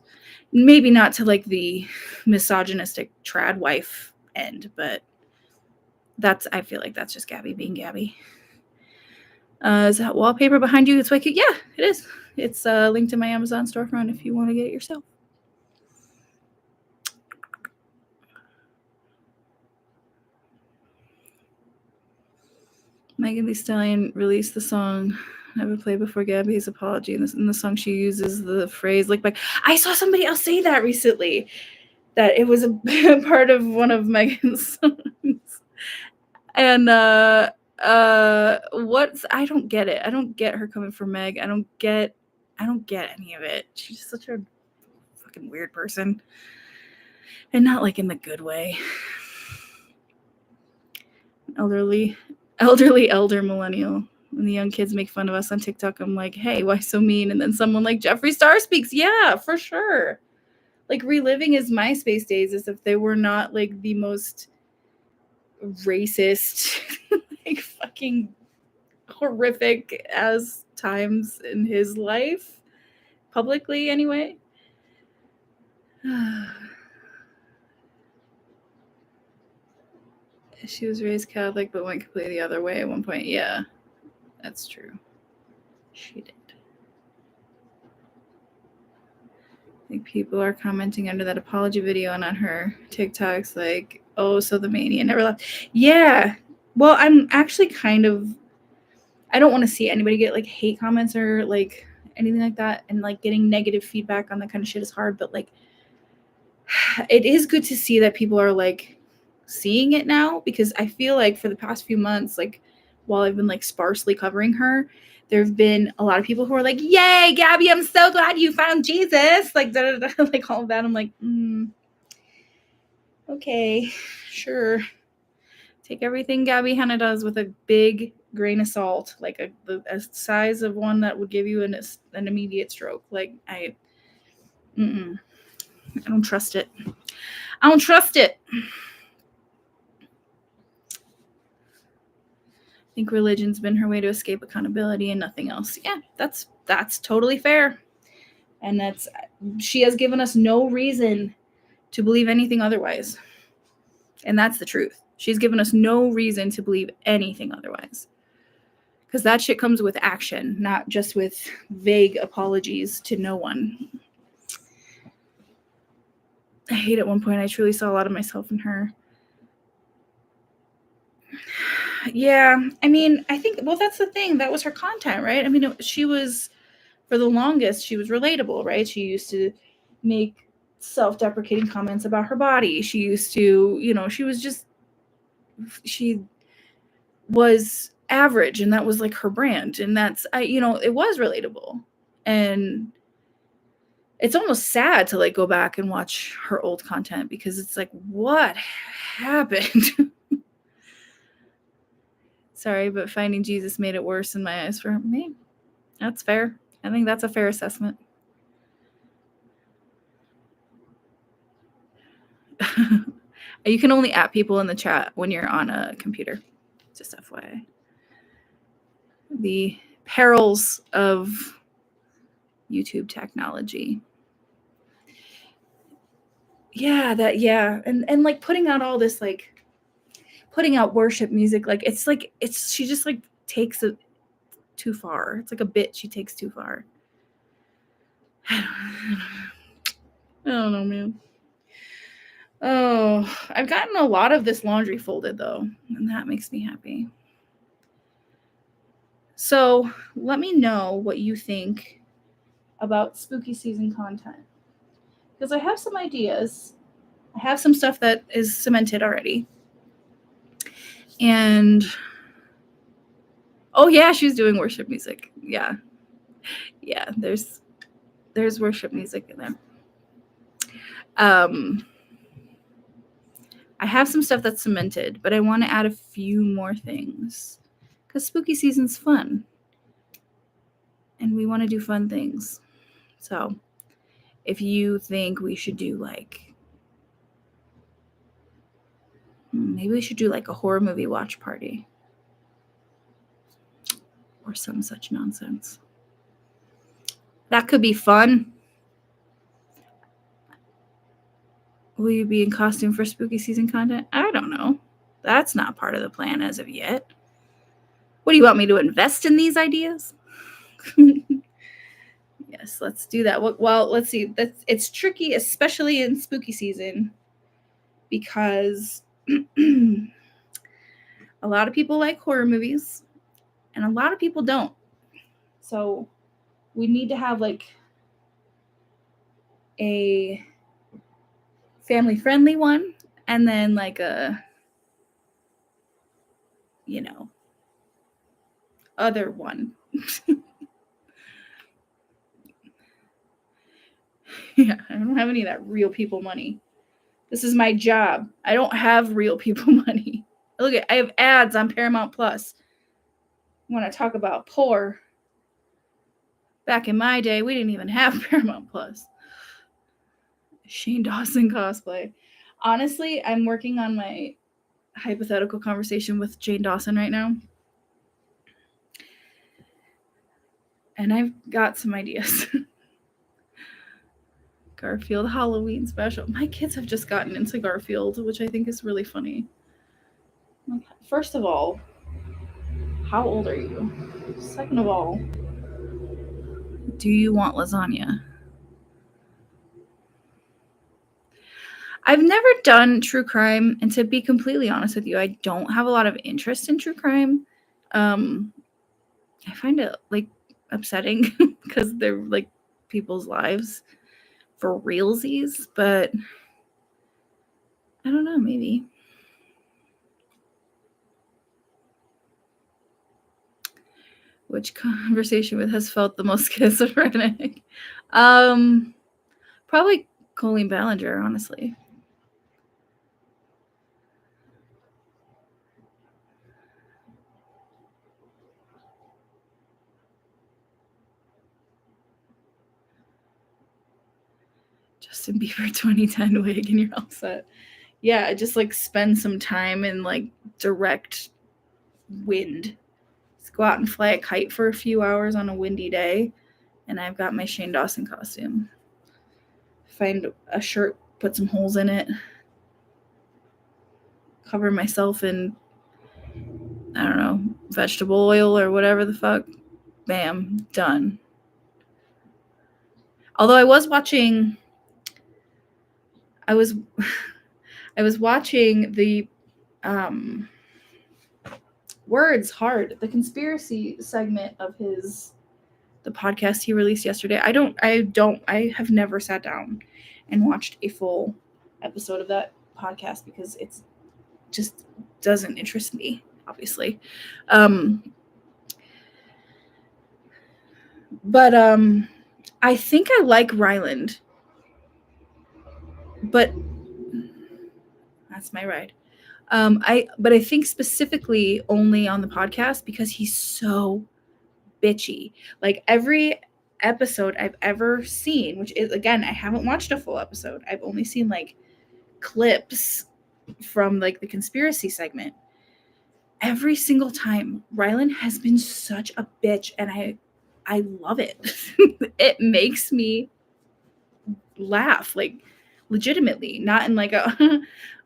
maybe not to like the misogynistic trad wife end, but I feel like that's just Gabby being Gabby. Is that wallpaper behind you? It's like, yeah, it is. It's linked to my Amazon storefront if you want to get it yourself. Megan Thee Stallion released the song Never Play Before Gabby's Apology. In the song, she uses the phrase "lick back." I saw somebody else say that recently, that it was a part of one of Megan's songs. And what's, I don't get it. I don't get her coming for Meg. I don't get any of it. She's just such a fucking weird person. And not like in the good way. Elder millennial. When the young kids make fun of us on TikTok, I'm like, hey, why so mean? And then someone like Jeffree Star speaks. Yeah, for sure. Like reliving his MySpace days as if they were not like the most racist, like fucking horrific as times in his life, publicly anyway. She was raised Catholic but went completely the other way at one point. Yeah, that's true. She did. I think people are commenting under that apology video and on her TikToks like, oh, so the mania never left. Yeah. Well, I'm actually kind of, I don't want to see anybody get like hate comments or like anything like that, and like getting negative feedback on that kind of shit is hard, but like it is good to see that people are like seeing it now, because I feel like for the past few months, like while I've been like sparsely covering her, there have been a lot of people who are like, yay, Gabby, I'm so glad you found Jesus, like da, da, da, like all of that. I'm like, okay, sure, take everything Gabby Hanna does with a big grain of salt, like a size of one that would give you an immediate stroke. Like I don't trust it. I don't trust it. I think religion's been her way to escape accountability and nothing else. Yeah, that's totally fair. And she has given us no reason to believe anything otherwise. And that's the truth. She's given us no reason to believe anything otherwise. Because that shit comes with action, not just with vague apologies to no one. I hate at one point, I truly saw a lot of myself in her. Yeah, I mean, I think, well, that's the thing. That was her content, right? I mean, she was, for the longest, she was relatable, right? She used to make self-deprecating comments about her body. She used to, she was average, and that was like her brand. And that's, it was relatable. And it's almost sad to like go back and watch her old content, because it's like, what happened? Sorry, but finding Jesus made it worse in my eyes for me. That's fair. I think that's a fair assessment. You can only at people in the chat when you're on a computer. Just FYI. The perils of YouTube technology. Yeah, and like putting out all this, like putting out worship music, like she just like takes it too far. It's like a bit she takes too far. I don't know, man. Oh, I've gotten a lot of this laundry folded though, and that makes me happy. So let me know what you think about spooky season content, because I have some ideas. I have some stuff that is cemented already. And oh yeah, she's doing worship music. Yeah, there's worship music in there. I have some stuff that's cemented, but I want to add a few more things, because spooky season's fun, and we want to do fun things. So if you think we should do like, maybe we should do like a horror movie watch party or some such nonsense. That could be fun. Will you be in costume for spooky season content? I don't know. That's not part of the plan as of yet. What do you want me to invest in these ideas? Yes, let's do that. Well, let's see. It's tricky, especially in spooky season, because a lot of people like horror movies and a lot of people don't. So we need to have like a family-friendly one, and then like a, other one. Yeah, I don't have any of that real people money. This is my job. I don't have real people money. Look, I have ads on Paramount Plus. When I talk about poor, back in my day, we didn't even have Paramount Plus. Shane Dawson cosplay. Honestly, I'm working on my hypothetical conversation with Jane Dawson right now. And I've got some ideas. Garfield Halloween special. My kids have just gotten into Garfield, which I think is really funny. First of all, how old are you? Second of all, do you want lasagna? I've never done true crime, and to be completely honest with you, I don't have a lot of interest in true crime. I find it like upsetting because they're like people's lives for realsies, but I don't know, maybe. Which conversation with has felt the most schizophrenic? Probably Colleen Ballinger, honestly. Justin Bieber 2010 wig and you're all set. Yeah, just like spend some time in like direct wind. Just go out and fly a kite for a few hours on a windy day, and I've got my Shane Dawson costume. Find a shirt, put some holes in it, cover myself in, I don't know, vegetable oil or whatever the fuck. Bam, done. Although I was watching the Words Hard, the conspiracy segment of the podcast he released yesterday. I have never sat down and watched a full episode of that podcast because it's just doesn't interest me, obviously. But I think I like Ryland. But that's my ride. But I think specifically only on the podcast because he's so bitchy. Like every episode I've ever seen, which is again, I haven't watched a full episode. I've only seen like clips from like the conspiracy segment. Every single time, Ryland has been such a bitch, and I love it. It makes me laugh, like legitimately, not in like a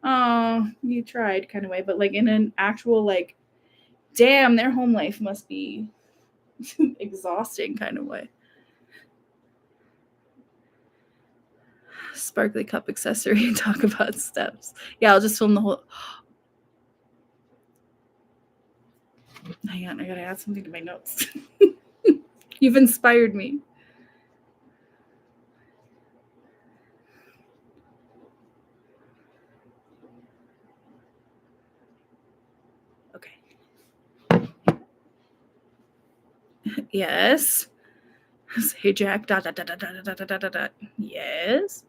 oh, you tried kind of way, but like in an actual like damn, their home life must be exhausting kind of way. Sparkly cup accessory and talk about steps. Yeah, I'll just film the whole. Hang on, I gotta add something to my notes. You've inspired me. Okay. Yes. Hey Jack. Dot, dot, dot, dot, dot, dot, dot, dot. Yes.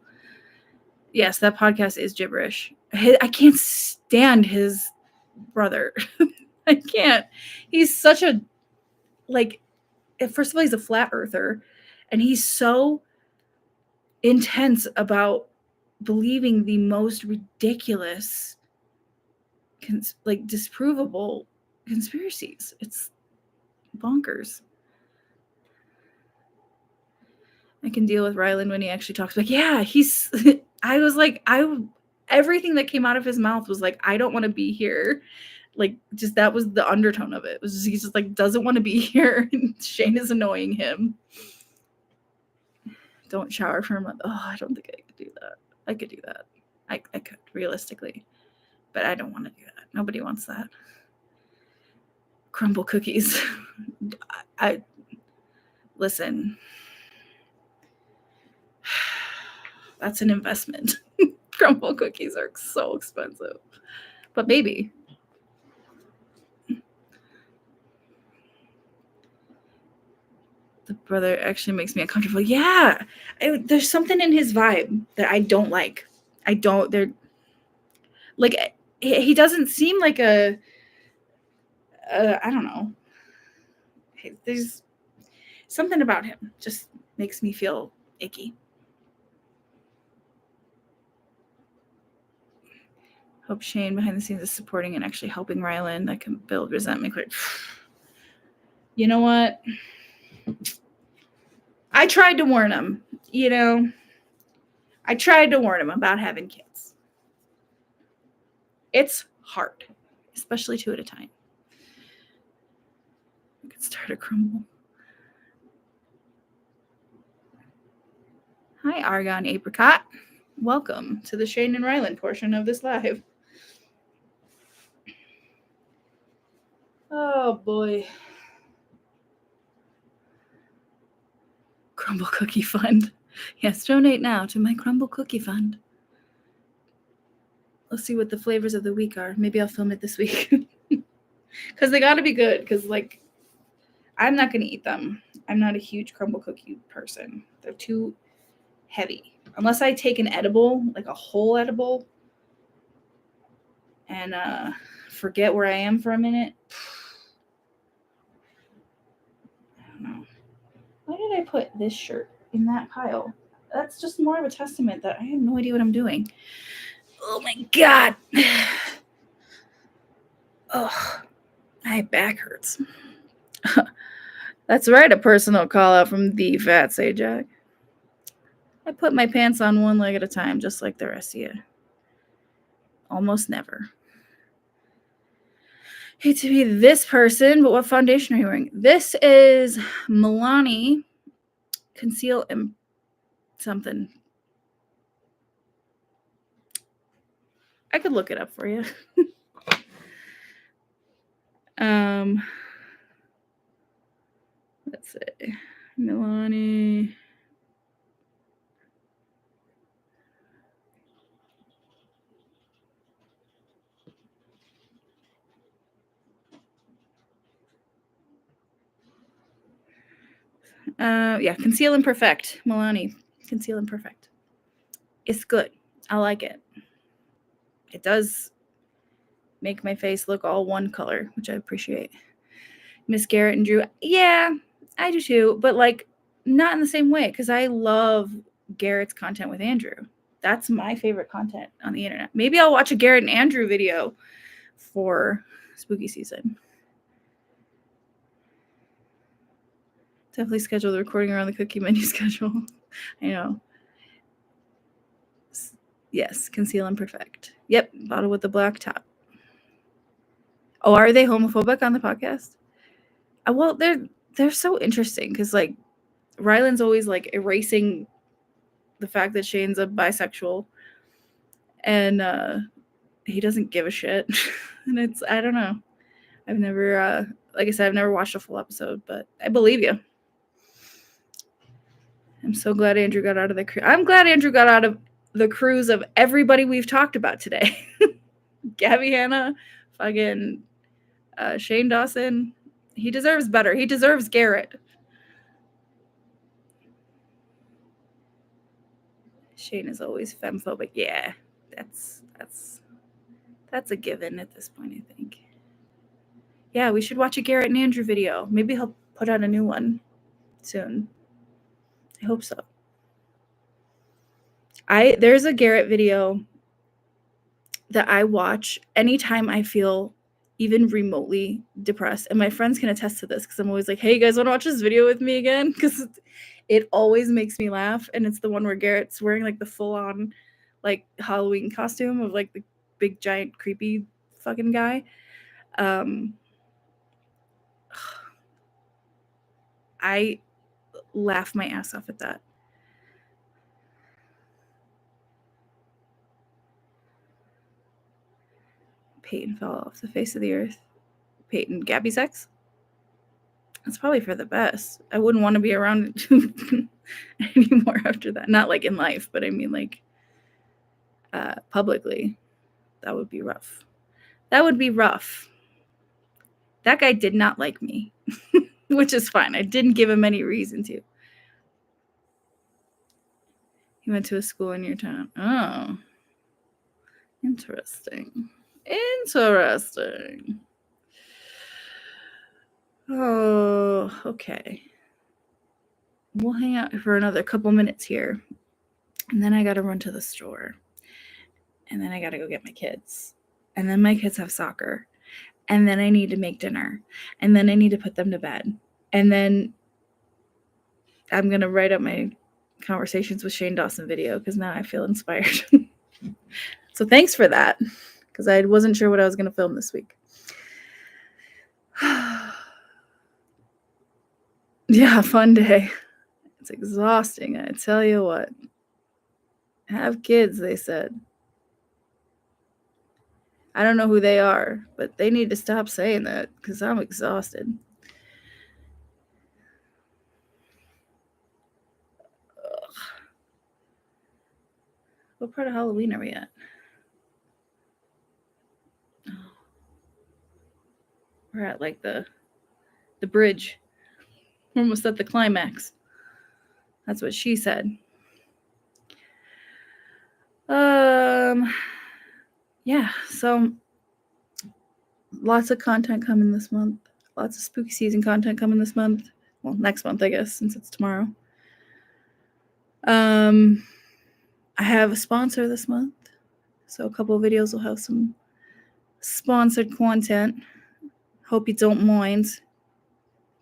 Yes, that podcast is gibberish. I can't stand his brother. I can't. He's such a like. First of all, he's a flat earther, and he's so intense about believing the most ridiculous, like disprovable conspiracies. It's bonkers. I can deal with Ryland when he actually talks. Like, yeah, he's. I was like, everything that came out of his mouth was like, I don't want to be here. Like, just that was the undertone of it. It was just, he's just like doesn't want to be here. Shane is annoying him. Don't shower for a month. Oh, I don't think I could do that. I could do that. I could realistically, but I don't want to do that. Nobody wants that. Crumble cookies. I listen. That's an investment. Crumble cookies are so expensive, but maybe. The brother actually makes me uncomfortable. Yeah, there's something in his vibe that I don't like. I don't. They're like he doesn't seem like a I don't know. There's something about him just makes me feel icky. Hope Shane behind the scenes is supporting and actually helping Ryland. That can build resentment. You know what? I tried to warn him, I tried to warn him about having kids. It's hard, especially 2 at a time. I could start a crumble. Hi, Argon Apricot. Welcome to the Shane and Ryland portion of this live. Oh, boy. Crumble Cookie Fund. Yes, donate now to my Crumble Cookie Fund. Let's see what the flavors of the week are. Maybe I'll film it this week. Because they got to be good. Because, like, I'm not going to eat them. I'm not a huge crumble cookie person. They're too heavy. Unless I take an edible, like a whole edible, and forget where I am for a minute. I don't know. Why did I put this shirt in that pile? That's just more of a testament that I have no idea what I'm doing. Oh my God. Ugh. My back hurts. That's right, a personal call out from the fat sajak. I put my pants on one leg at a time, just like the rest of you. Almost never. Hate to be this person, but what foundation are you wearing? This is Milani Conceal something. I could look it up for you. Let's see. Milani. Yeah, Conceal and Perfect. Milani, Conceal and Perfect. It's good. I like it. It does make my face look all one color, which I appreciate. Miss Garrett and Drew. Yeah, I do too, but like not in the same way because I love Garrett's content with Andrew. That's my favorite content on the internet. Maybe I'll watch a Garrett and Andrew video for spooky season. Definitely schedule the recording around the cookie menu schedule. I know. Yes, Conceal and Perfect. Yep, bottle with the black top. Oh, are they homophobic on the podcast? Well, they're so interesting because like Ryland's always like erasing the fact that Shane's a bisexual, and he doesn't give a shit. And it's I don't know. I've never like I said, I've never watched a full episode, but I believe you. I'm so glad Andrew got out of the cruise. I'm glad Andrew got out of the cruise of everybody we've talked about today. Gabby Hanna, fucking Shane Dawson. He deserves better. He deserves Garrett. Shane is always femphobic. Yeah, that's a given at this point, I think. Yeah, we should watch a Garrett and Andrew video. Maybe he'll put out a new one soon. I hope so. There's a Garrett video that I watch anytime I feel even remotely depressed. And my friends can attest to this because I'm always like, hey, you guys want to watch this video with me again? Because it always makes me laugh. And it's the one where Garrett's wearing like the full-on like Halloween costume of like the big giant creepy fucking guy. I laugh my ass off at that. Peyton fell off the face of the earth. Peyton, Gabby's ex? That's probably for the best. I wouldn't want to be around anymore after that. Not like in life, but I mean like publicly. That would be rough. That would be rough. That guy did not like me, which is fine. I didn't give him any reason to. He went to a school in your town. Oh. Interesting. Interesting. Oh, okay. We'll hang out for another couple minutes here. And then I got to run to the store. And then I got to go get my kids. And then my kids have soccer. And then I need to make dinner. And then I need to put them to bed. And then I'm going to write up my conversations with Shane Dawson video because now I feel inspired. So thanks for that, because I wasn't sure what I was going to film this week. Yeah, fun day. It's exhausting, I tell you what. Have kids, they said. I don't know who they are, but they need to stop saying that because I'm exhausted. Ugh. What part of Halloween are we at? We're at like the bridge. We're almost at the climax. That's what she said. Yeah, so lots of content coming this month. Lots of spooky season content coming this month. Well, next month, I guess, since it's tomorrow. I have a sponsor this month, so a couple of videos will have some sponsored content. Hope you don't mind.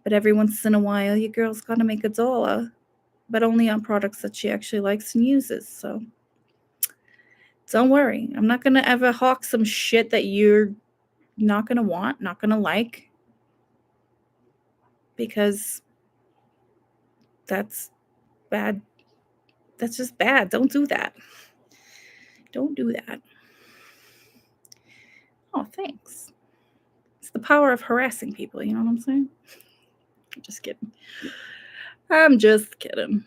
But every once in a while, your girl's gotta make a dollar, but only on products that she actually likes and uses. So don't worry. I'm not gonna ever hawk some shit that you're not gonna want, not gonna like, because that's bad. That's just bad. Don't do that. Don't do that. Oh, thanks. It's the power of harassing people, you know what I'm saying? I'm just kidding. I'm just kidding.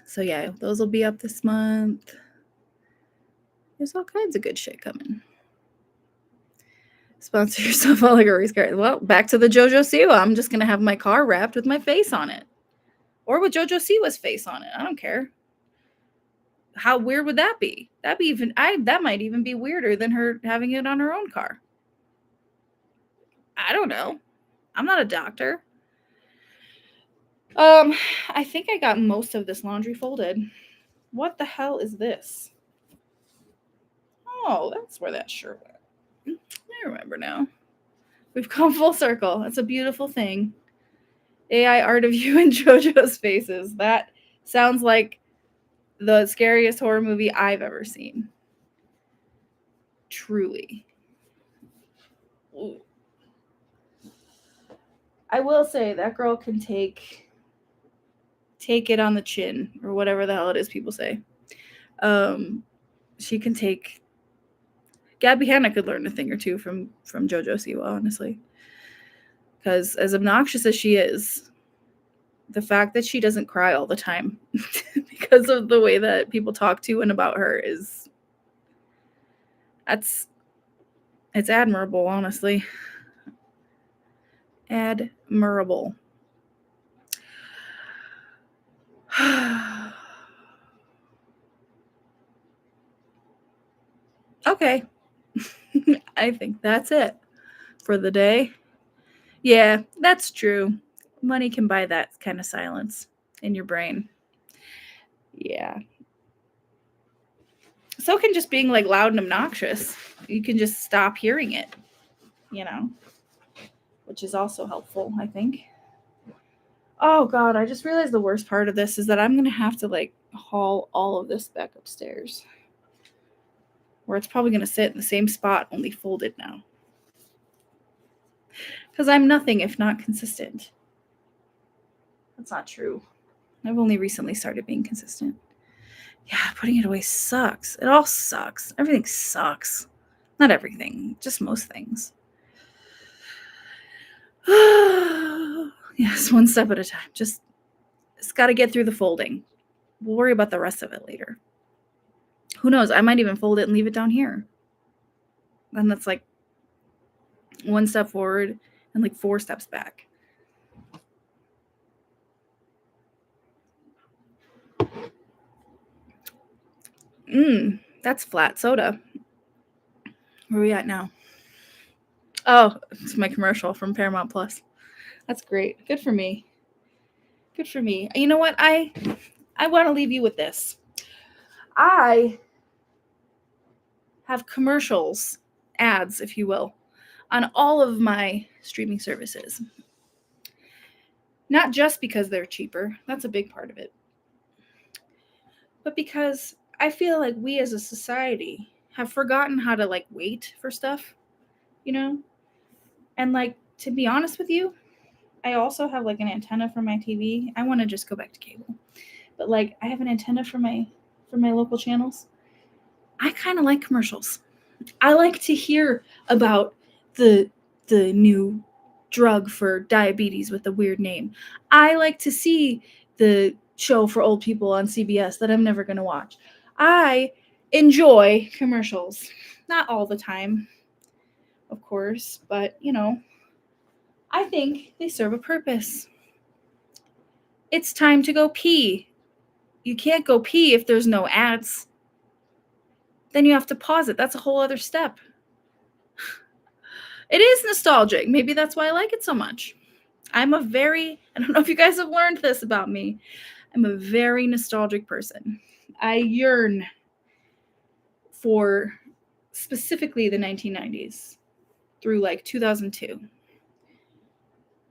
So yeah, those will be up this month. There's all kinds of good shit coming. Sponsor yourself all like a race car. Well, back to the JoJo Siwa. I'm just gonna have my car wrapped with my face on it, or with JoJo Siwa's face on it. I don't care. How weird would that be? That might even be weirder than her having it on her own car. I don't know. I'm not a doctor. I think I got most of this laundry folded. What the hell is this? Oh, that's where that shirt went. I remember now. We've come full circle. That's a beautiful thing. AI art of you and JoJo's faces. That sounds like the scariest horror movie I've ever seen. Truly. Ooh. I will say that girl can take it on the chin, or whatever the hell it is people say. She can take. Gabby Hanna could learn a thing or two from JoJo Siwa, honestly. Because as obnoxious as she is, the fact that she doesn't cry all the time because of the way that people talk to and about her it's admirable, honestly. Admirable. Okay. I think that's it for the day. Yeah, that's true. Money can buy that kind of silence in your brain. Yeah. So can just being like loud and obnoxious. You can just stop hearing it, which is also helpful, I think. Oh God, I just realized the worst part of this is that I'm going to have to like haul all of this back upstairs, where it's probably going to sit in the same spot, only folded now. Because I'm nothing if not consistent. That's not true. I've only recently started being consistent. Yeah, putting it away sucks. It all sucks. Everything sucks. Not everything, just most things. Yes, one step at a time. Just got to get through the folding. We'll worry about the rest of it later. Who knows? I might even fold it and leave it down here. And that's like one step forward and like 4 steps back. That's flat soda. Where are we at now? Oh, it's my commercial from Paramount Plus. That's great. Good for me. Good for me. You know what? I want to leave you with this. I have commercials, ads, if you will, on all of my streaming services. Not just because they're cheaper, that's a big part of it, but because I feel like we as a society have forgotten how to like wait for stuff, you know? And like, to be honest with you, I also have like an antenna for my TV. I want to just go back to cable. But like I have an antenna for my local channels. I kind of like commercials. I like to hear about the new drug for diabetes with a weird name. I like to see the show for old people on CBS that I'm never going to watch. I enjoy commercials. Not all the time, of course, but you know, I think they serve a purpose. It's time to go pee. You can't go pee if there's no ads. Then you have to pause it. That's a whole other step. It is nostalgic. Maybe that's why I like it so much. I don't know if you guys have learned this about me. I'm a very nostalgic person. I yearn for specifically the 1990s through like 2002.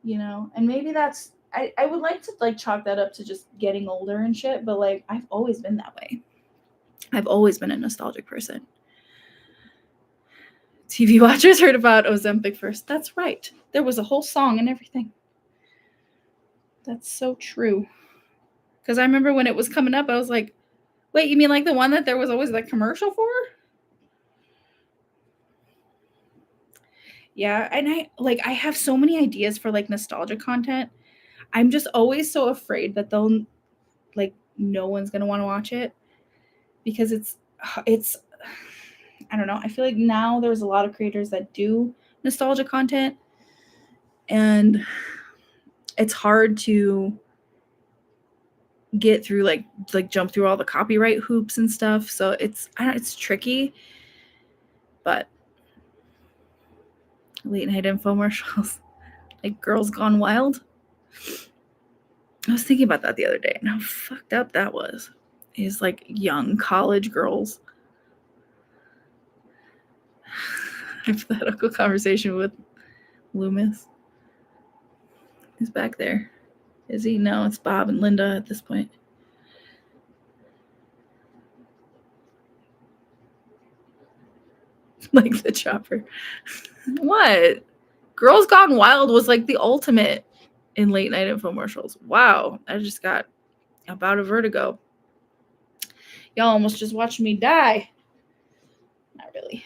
You know, and maybe that's, I would like to like chalk that up to just getting older and shit, but like I've always been that way. I've always been a nostalgic person. TV watchers heard about Ozempic first. That's right. There was a whole song and everything. That's so true. Because I remember when it was coming up, I was like, wait, you mean like the one that there was always like commercial for? Yeah, and I have so many ideas for like nostalgic content. I'm just always so afraid that they'll like no one's gonna want to watch it because it's I don't know. I feel like now there's a lot of creators that do nostalgia content, and it's hard to get through like jump through all the copyright hoops and stuff. So it's tricky, but late night infomercials like Girls Gone Wild. I was thinking about that the other day and how fucked up that was. Is like young college girls. Hypothetical conversation with Loomis. He's back there. Is he? No, it's Bob and Linda at this point. Like the chopper. What? Girls Gone Wild was like the ultimate in late night infomercials. Wow. I just got about a vertigo. Y'all almost just watched me die. Not really.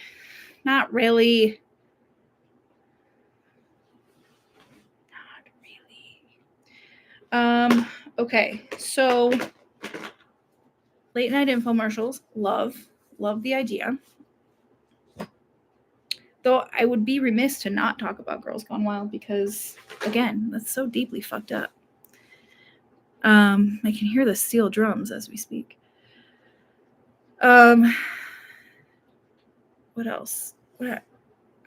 Not really. Not really. Okay. So late night infomercials, love the idea. Though I would be remiss to not talk about Girls Gone Wild because, again, that's so deeply fucked up. I can hear the steel drums as we speak. What else?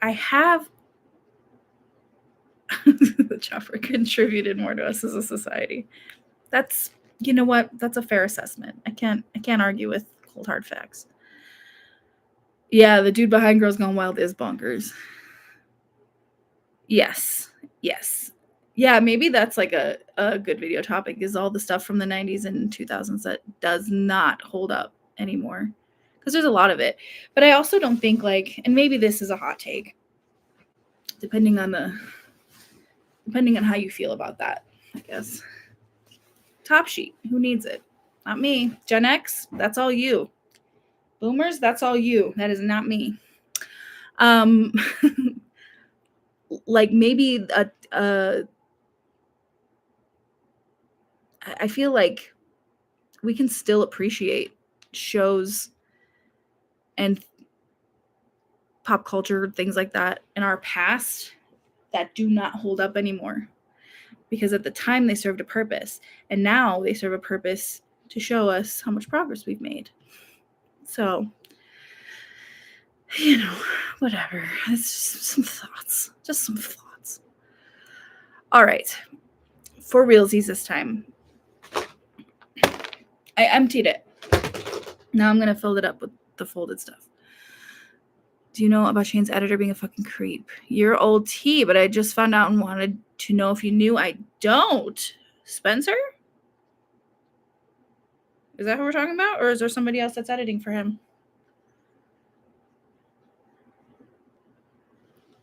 I have the chopper contributed more to us as a society. That's, you know what? That's a fair assessment. I can't argue with cold hard facts. Yeah, the dude behind Girls Gone Wild is bonkers. Yes. Yeah, maybe that's like a good video topic, is all the stuff from the 90s and 2000s that does not hold up anymore. Because there's a lot of it. But I also don't think like, and maybe this is a hot take, depending on how you feel about that, I guess. Top Sheet, who needs it? Not me. Gen X, that's all you. Boomers, that's all you. That is not me. Like maybe I feel like we can still appreciate shows and pop culture, things like that in our past that do not hold up anymore. Because at the time they served a purpose, and now they serve a purpose to show us how much progress we've made. So, you know, whatever. It's just some thoughts. All right. For realsies this time. I emptied it. Now I'm going to fill it up with the folded stuff. Do you know about Shane's editor being a fucking creep? You're old tea, but I just found out and wanted to know if you knew. I don't. Spencer? Is that who we're talking about? Or is there somebody else that's editing for him?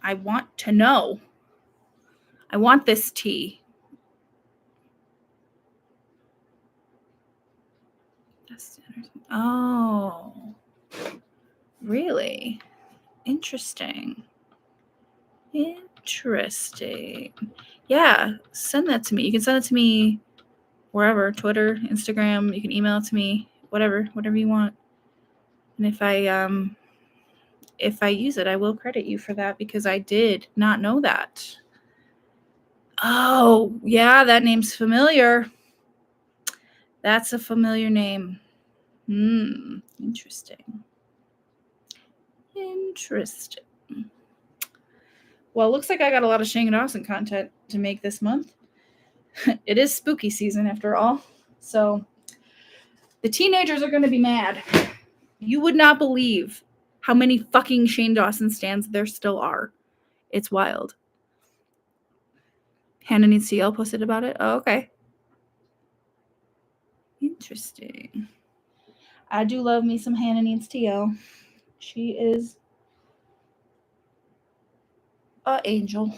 I want to know. I want this tea. Oh, really? Interesting. Interesting. Yeah, send that to me. You can send it to me wherever, Twitter, Instagram. You can email it to me, whatever you want. And if I use it, I will credit you for that because I did not know that. Oh, yeah, that name's familiar. That's a familiar name. Interesting. Well, it looks like I got a lot of Shane Dawson content to make this month. It is spooky season after all. So the teenagers are going to be mad. You would not believe how many fucking Shane Dawson stands there still are. It's wild. Hannah Needs TL posted about it. Oh, okay. Interesting. I do love me some Hannah Needs TL. She is an angel.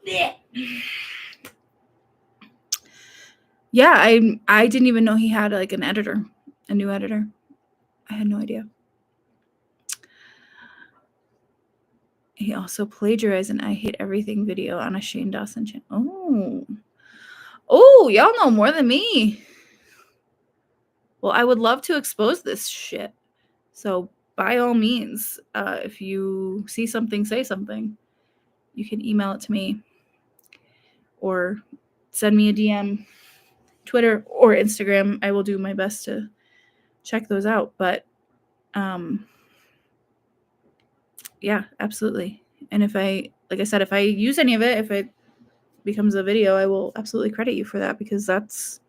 Yeah, I didn't even know he had like an editor, a new editor. I had no idea. He also plagiarized an I Hate Everything video on a Shane Dawson channel. Oh, y'all know more than me. Well, I would love to expose this shit. So by all means, if you see something, say something. You can email it to me or send me a DM, Twitter or Instagram. I will do my best to check those out. But yeah, absolutely. And if like I said, if I use any of it, if it becomes a video, I will absolutely credit you for that because that's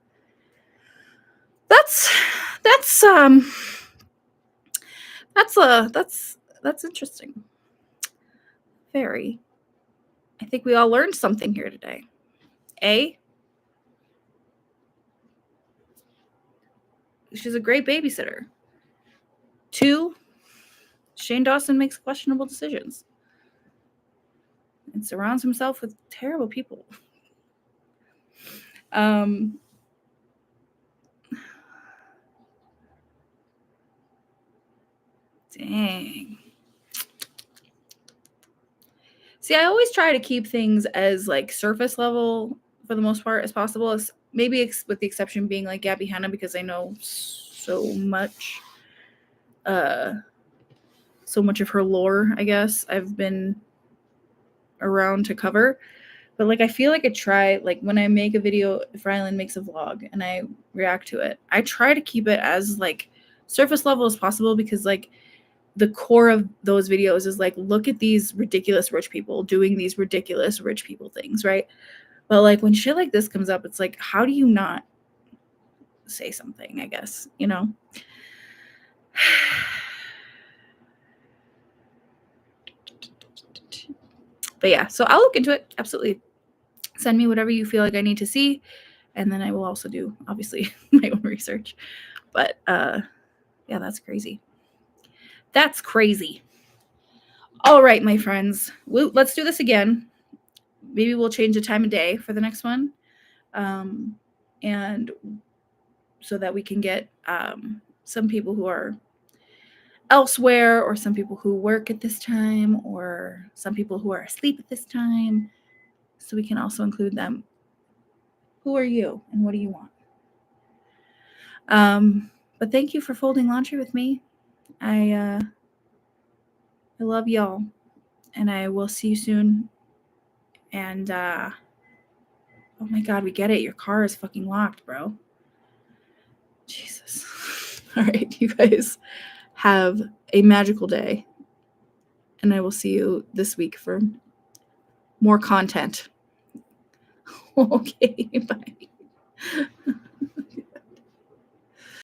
interesting. Very. I think we all learned something here today. A, she's a great babysitter. 2, Shane Dawson makes questionable decisions and surrounds himself with terrible people. Dang. See, I always try to keep things as like surface level for the most part as possible. Maybe with the exception being like Gabby Hanna because I know so much of her lore. I guess I've been around to cover, but like I feel like I try like when I make a video, if Rylan makes a vlog and I react to it, I try to keep it as like surface level as possible because like the core of those videos is like, look at these ridiculous rich people doing these ridiculous rich people things, right? But like when shit like this comes up, it's like, how do you not say something, I guess, you know? But yeah, so I'll look into it. Absolutely. Send me whatever you feel like I need to see. And then I will also do, obviously, my own research. But yeah, that's crazy. That's crazy. All right, my friends. Let's do this again. Maybe we'll change the time of day for the next one. And so that we can get some people who are elsewhere or some people who work at this time or some people who are asleep at this time. So we can also include them. Who are you and what do you want? But thank you for folding laundry with me. I love y'all and I will see you soon. And oh my God, we get it. Your car is fucking locked, bro. Jesus. All right, you guys have a magical day. And I will see you this week for more content. Okay, bye.